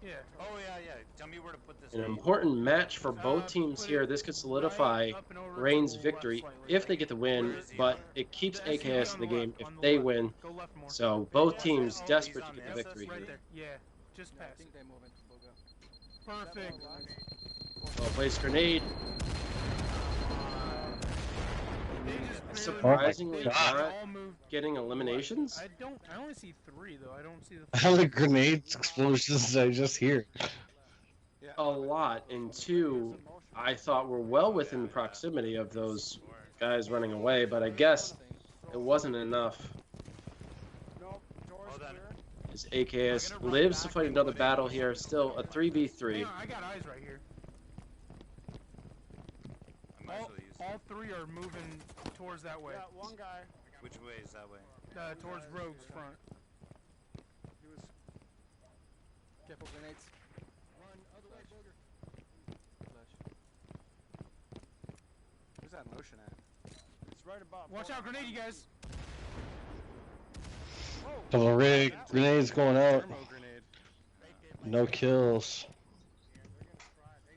Yeah.
Oh, yeah. Tell me where to put this.
An important match for both teams here. This could solidify Reign's victory if they get the win, but it keeps AKS in the game if they win. So both teams desperate to get the victory here.
Yeah, just pass. Perfect.
Well placed grenade. Surprisingly not getting eliminations.
I only see 3 though. I don't see the.
How the grenades explosions I just hear.
Yeah,
a lot, and two, I thought were well within proximity of those guys running away, but I guess it wasn't enough.
Nope, door's
Hold on.
clear.
As AKS lives to fight another battle here, still a 3v3.
Hang on, I got eyes right here.
I'm
All,
actually using
all three are moving towards that way.
Yeah, one guy.
Which way is that way?
Towards Rogue's front.
He was.
Careful grenades.
Run, other way, booger.
Flash.
Where's that motion at? It's right above.
Watch out, grenade, you guys.
Couple of grenades going out.
Thermo grenade.
No kills.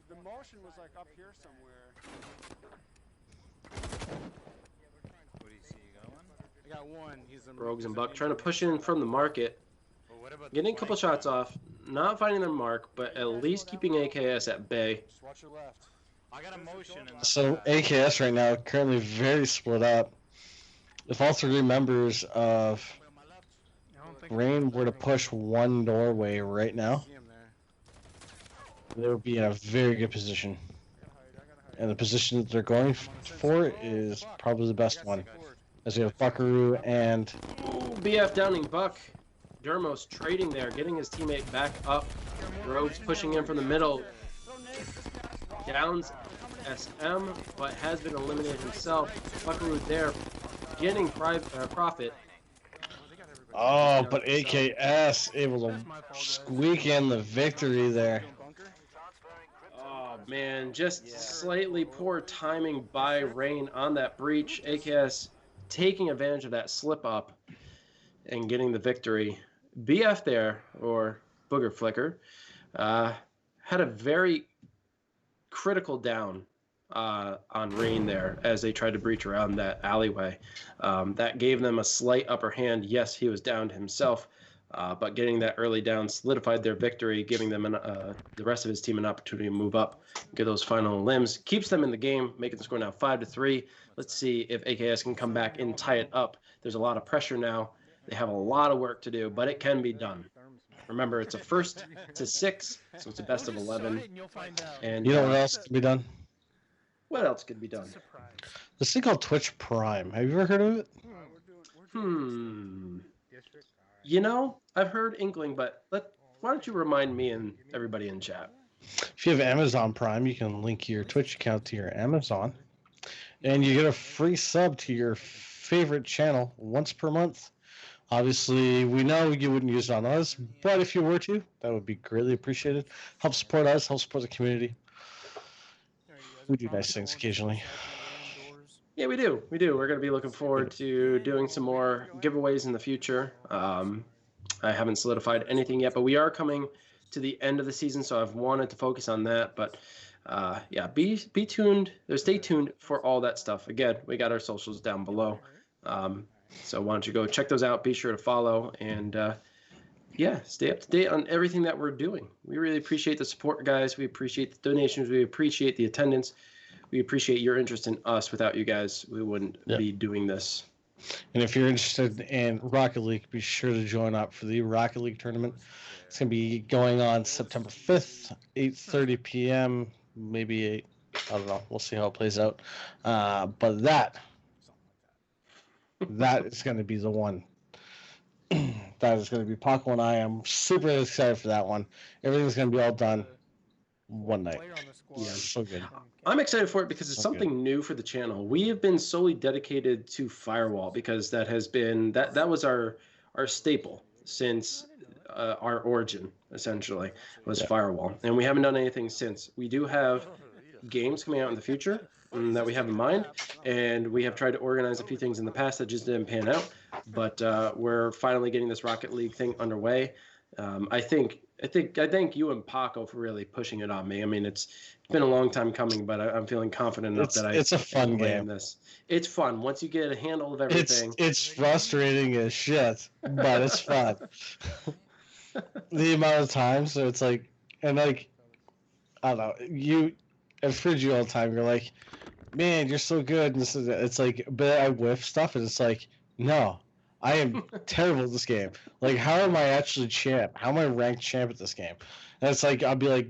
The motion was like up here somewhere.
What do you see? You got one?
I got one. He's a
Rogues and
he's a
Buck trying to
ninja.
push in from the market,
Well, what about
getting a
the
couple
flank?
shots off, not finding their mark, but at least keeping AKS at bay.
Just watch your left.
I got a motion in the
So AKS right now currently very split up. If all three members of
I don't think
Rain were to push one doorway right now,
See him there.
they would be in a very good position. And the position that they're going for is probably the best one. As we have Buckaroo and
Ooh, BF downing Buck. Dermos trading there, getting his teammate back up. Rogues pushing in from the middle. Downs SM, but has been eliminated himself. Buckaroo there, getting profit.
oh, but AKS able to squeak in the victory there.
Oh man, just slightly poor timing by Rain on that breach. AKS taking advantage of that slip up and getting the victory. BF there, or Booger Flicker, had a very critical down on Rain there as they tried to breach around that alleyway. That gave them a slight upper hand. Yes, he was downed himself, but getting that early down solidified their victory, giving them the rest of his team an opportunity to move up, get those final limbs, keeps them in the game, making the score now 5-3. Let's see if AKS can come back and tie it up. There's a lot of pressure now. They have a lot of work to do, but it can be done. Remember, it's a 1st to 6, so it's a best of 11.
And you'll find out.
And
You know what else can be done?
what else could be done?
Surprise.
This thing called Twitch Prime. Have you ever heard of it?
You know, I've heard Inkling, but why don't you remind me and everybody in chat?
If you have Amazon Prime, you can link your Twitch account to your Amazon, and you get a free sub to your favorite channel once per month. Obviously, we know you wouldn't use it on us, but if you were to, that would be greatly appreciated. Help support us, help support the community. We do nice things occasionally.
Yeah, we do. We do. We're going to be looking forward to doing some more giveaways in the future. I haven't solidified anything yet, but we are coming to the end of the season, so I've wanted to focus on that. But yeah, be tuned, or stay tuned for all that stuff. Again, we got our socials down below. So why don't you go check those out, be sure to follow, and yeah, stay up to date on everything that we're doing. We really appreciate the support, guys. We appreciate the donations. We appreciate the attendance. We appreciate your interest in us. Without you guys, we wouldn't be doing this.
And if you're interested in Rocket League, be sure to join up for the Rocket League tournament. It's going to be going on September 5th, 8:30 p.m., maybe 8. I don't know. We'll see how it plays out. But that is going to be the one. That is going to be Paco and I. I'm super excited for that one. Everything's going to be all done one night.
Player on the squad.
Yeah.
So good.
I'm excited for it because it's something new for the channel. We have been solely dedicated to Firewall because that has been that was our staple since our origin, essentially, was Firewall, and we haven't done anything since. We do have games coming out in the future that we have in mind, and we have tried to organize a few things in the past that just didn't pan out, but we're finally getting this Rocket League thing underway. I thank you and Paco for really pushing it on me. I mean, it's been a long time coming, but I'm feeling confident enough that
it's a fun game.
This. It's fun once you get a handle of everything.
It's frustrating as shit, but it's fun. The amount of times, so it's like, and like, I don't know, I've heard you all the time. You're like, man, you're so good, and this is it's like, but I whiff stuff, and it's like, no. I am terrible at this game. Like, how am I actually champ? How am I ranked champ at this game? And it's like, I'll be like,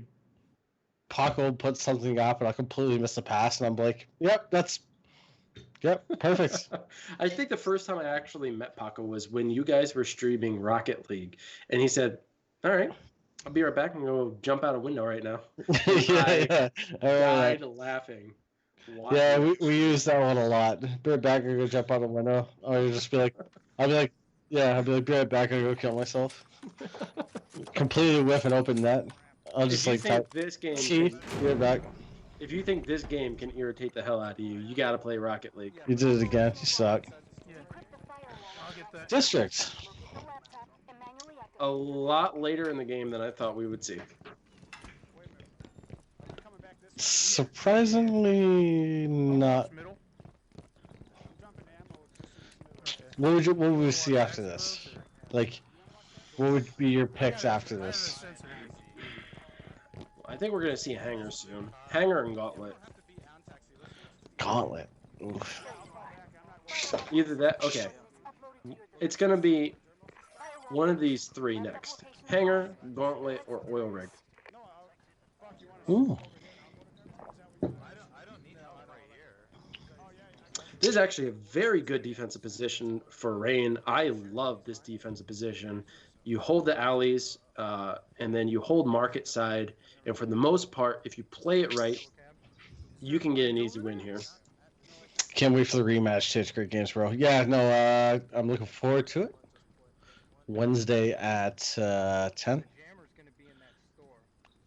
Paco put something up and I completely missed the pass, and I'm like, yep, perfect.
I think the first time I actually met Paco was when you guys were streaming Rocket League, and he said, "All right, I'll be right back and go jump out a window right now."
Yeah.
I died laughing.
Yeah, we use that one a lot. Be right back, and go jump out a window. Or you just be like, I'll be like, be right back, and go kill myself. Completely whiff and open that. I'll just
If you
like
think this game
Chief, be right back.
if you think this game can irritate the hell out of you, you got to play Rocket League.
You did it again. You suck.
Yeah. I'll get that.
District.
A lot later in the game than I thought we would see.
Surprisingly not.
Middle.
What would we see after this? Like, what would be your picks after this?
I think we're gonna see Hangar soon. Hangar and Gauntlet.
Gauntlet. Oof.
Either that. Okay. It's gonna be one of these three next: Hangar, Gauntlet, or Oil Rig.
Ooh.
This is actually a very good defensive position for Rain. I love this defensive position. You hold the alleys, and then you hold market side. And for the most part, if you play it right, you can get an easy win here.
Can't wait for the rematch, Tits. Great games, bro. Yeah, no, I'm looking forward to it. Wednesday at 10.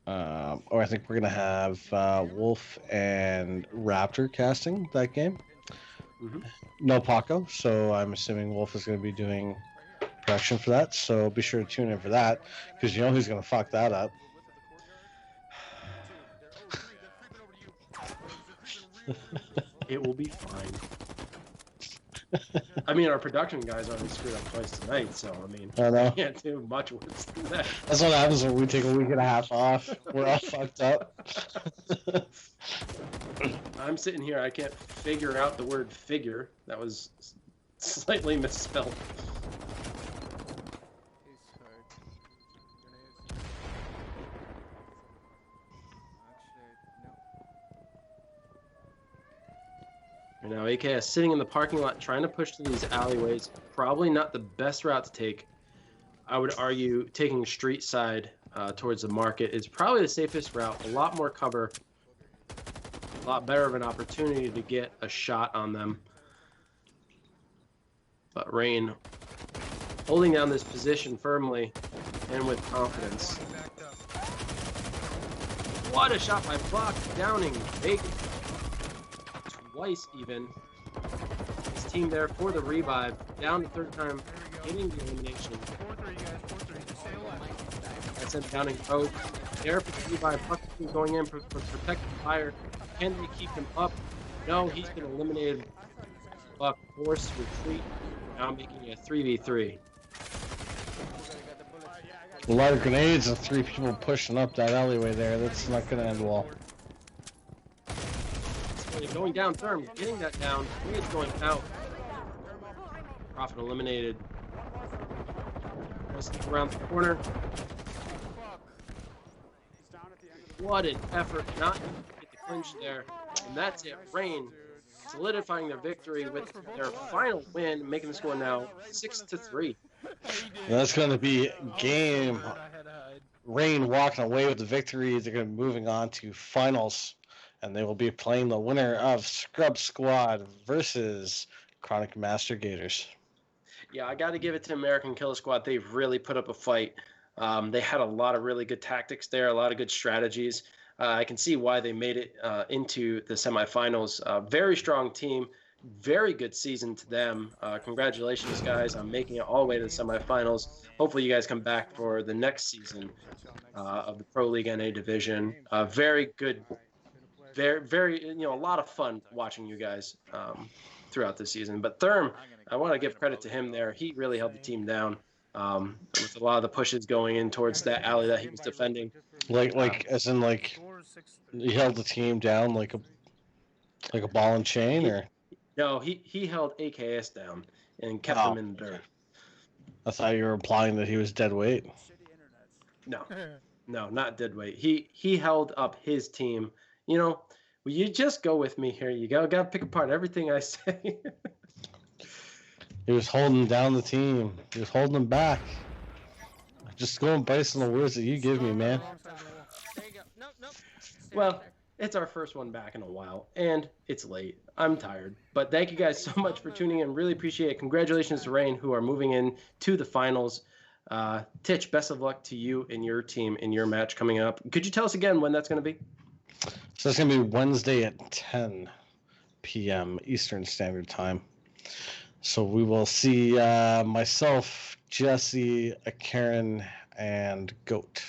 Or I think we're going to have Wolf and Raptor casting that game.
Mm-hmm.
No Paco, so I'm assuming Wolf is going to be doing production for that. So be sure to tune in for that, because you know who's going to fuck that up.
It will be fine. I mean, our production guys already screwed up twice tonight, so I mean,
I know.
can't do much worse than that.
That's what happens when we take a week and a half off. We're all fucked up.
I'm sitting here, I can't figure out the word figure. That was slightly misspelled. You know, AKS sitting in the parking lot trying to push through these alleyways. Probably not the best route to take. I would argue taking street side towards the market is probably the safest route. A lot more cover. A lot better of an opportunity to get a shot on them. But Rain holding down this position firmly and with confidence. What a shot by Block, downing Bacon. Twice even. His team there for the revive. Down the third time, getting the elimination.
4-3, guys. 4-3. Just stay alive.
That's him downing Pope. There for the revive. Puck going in for protected fire. Can they keep him up? No, he's been eliminated. Buck forced retreat. Now making a 3v3.
A lot of grenades and 3 people pushing up that alleyway there. That's not going to end well.
Going down, Therm, getting that down. It's going out. Prophet eliminated. Let's look around the corner. What an effort not to get the clinch there. And that's it. Rain solidifying their victory with their final win, making the score now 6-3.
That's going to be game. Rain walking away with the victory. They're going to be moving on to finals. And they will be playing the winner of Scrub Squad versus Chronic Master Gators.
Yeah, I got to give it to American Killa Squad. They've really put up a fight. They had a lot of really good tactics there, a lot of good strategies. I can see why they made it into the semifinals. Very strong team, very good season to them. Congratulations, guys, on making it all the way to the semifinals. Hopefully you guys come back for the next season of the Pro League NA division. Very good. Very, a lot of fun watching you guys throughout the season. But Therm, I want to give credit to him there. He really held the team down with a lot of the pushes going in towards that alley that he was defending.
As in he held the team down like a ball and chain, or?
No, he held AKS down and kept them in the dirt.
I thought you were implying that he was dead weight.
No. No, not dead weight. He held up his team. You know, will you just go with me here? You got to pick apart everything I say.
He was holding down the team. He was holding them back. Just going based on the words that you give me, man.
There you go. Nope, nope. Stay
Well,
right there.
it's our first one back in a while, and it's late. I'm tired. But thank you guys so much for tuning in. Really appreciate it. Congratulations to Rain, who are moving in to the finals. Titch, best of luck to you and your team in your match coming up. Could you tell us again when that's going to be?
So it's going to be Wednesday at 10 p.m. Eastern Standard Time. So we will see myself, Jesse, Karen, and Goat.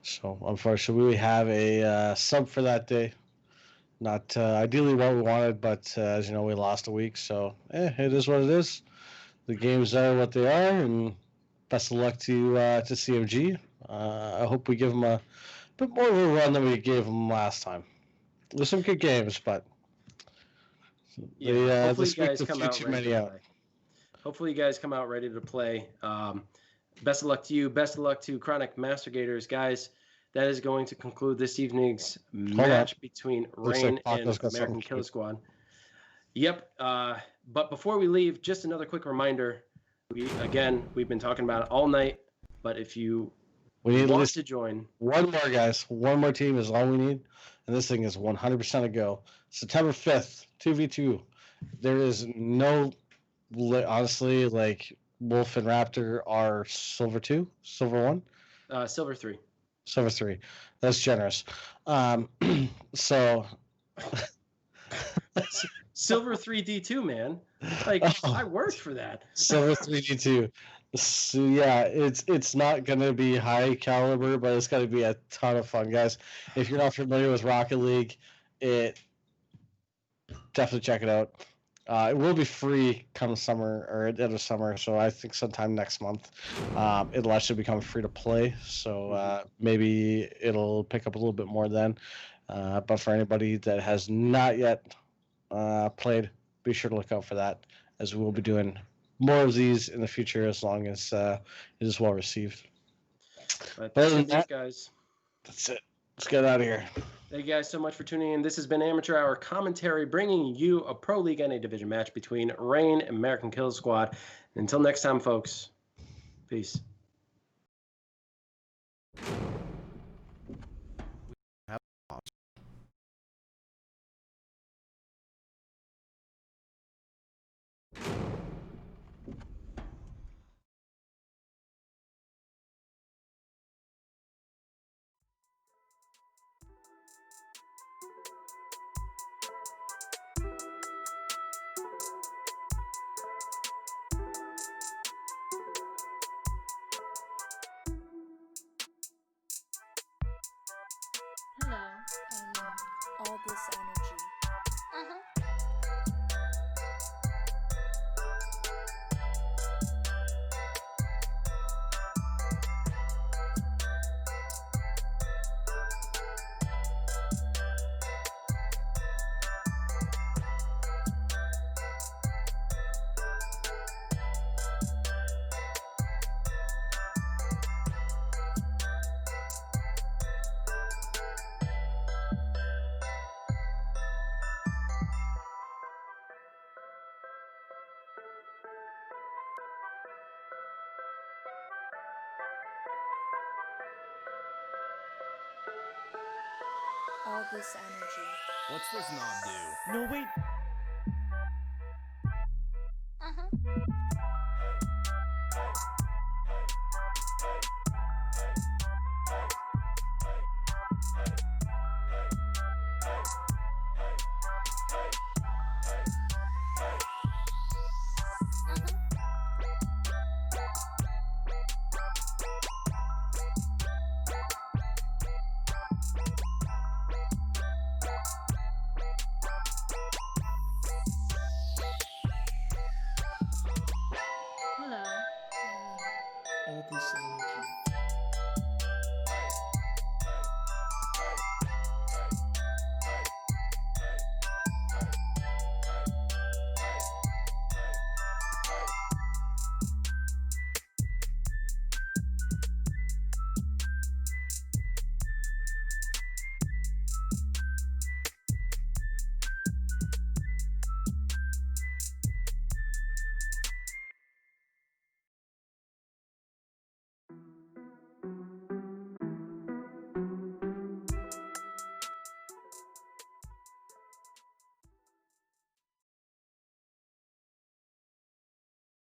So unfortunately, we have a sub for that day. Not ideally what we wanted, but as you know, we lost a week. So it is what it is. The games are what they are, and best of luck to CMG. I hope we give them a bit more of a run than we gave them last time. There's some good games, but
hopefully
this
you guys
week
come
the
out
too
ready
many
to
out.
play. Hopefully you guys come out ready to play. Best of luck to you. Best of luck to Chronic Master Gators, guys. That is going to conclude this evening's match between Rain and American Killer Squad. Yep. But before we leave, just another quick reminder. We've been talking about it all night. But if you want to join,
one more, guys. One more team is all we need, and this thing is 100% a go. September 5th, 2v2. There is no, honestly, like Wolf and Raptor are Silver 2, Silver 1,
Silver 3.
Silver 3. That's generous. So
Silver 3D2, man. Like I worked for that.
Silver 3D2. So yeah, it's not gonna be high caliber, but it's gonna be a ton of fun, guys. If you're not familiar with Rocket League, definitely check it out. It will be free come summer or at the end of summer, so I think sometime next month it'll actually become free to play. So maybe it'll pick up a little bit more then. But for anybody that has not yet played, be sure to look out for that, as we will be doing more of these in the future as long as it is well received.
But that's it, guys.
That's it. Let's get out of here.
Thank you guys so much for tuning in. This has been Amateur Hour Commentary, bringing you a Pro League NA Division match between Rain and American Kill Squad. Until next time, folks. Peace.
Hello, I love all this energy. All this energy.
What's this knob do? No, wait.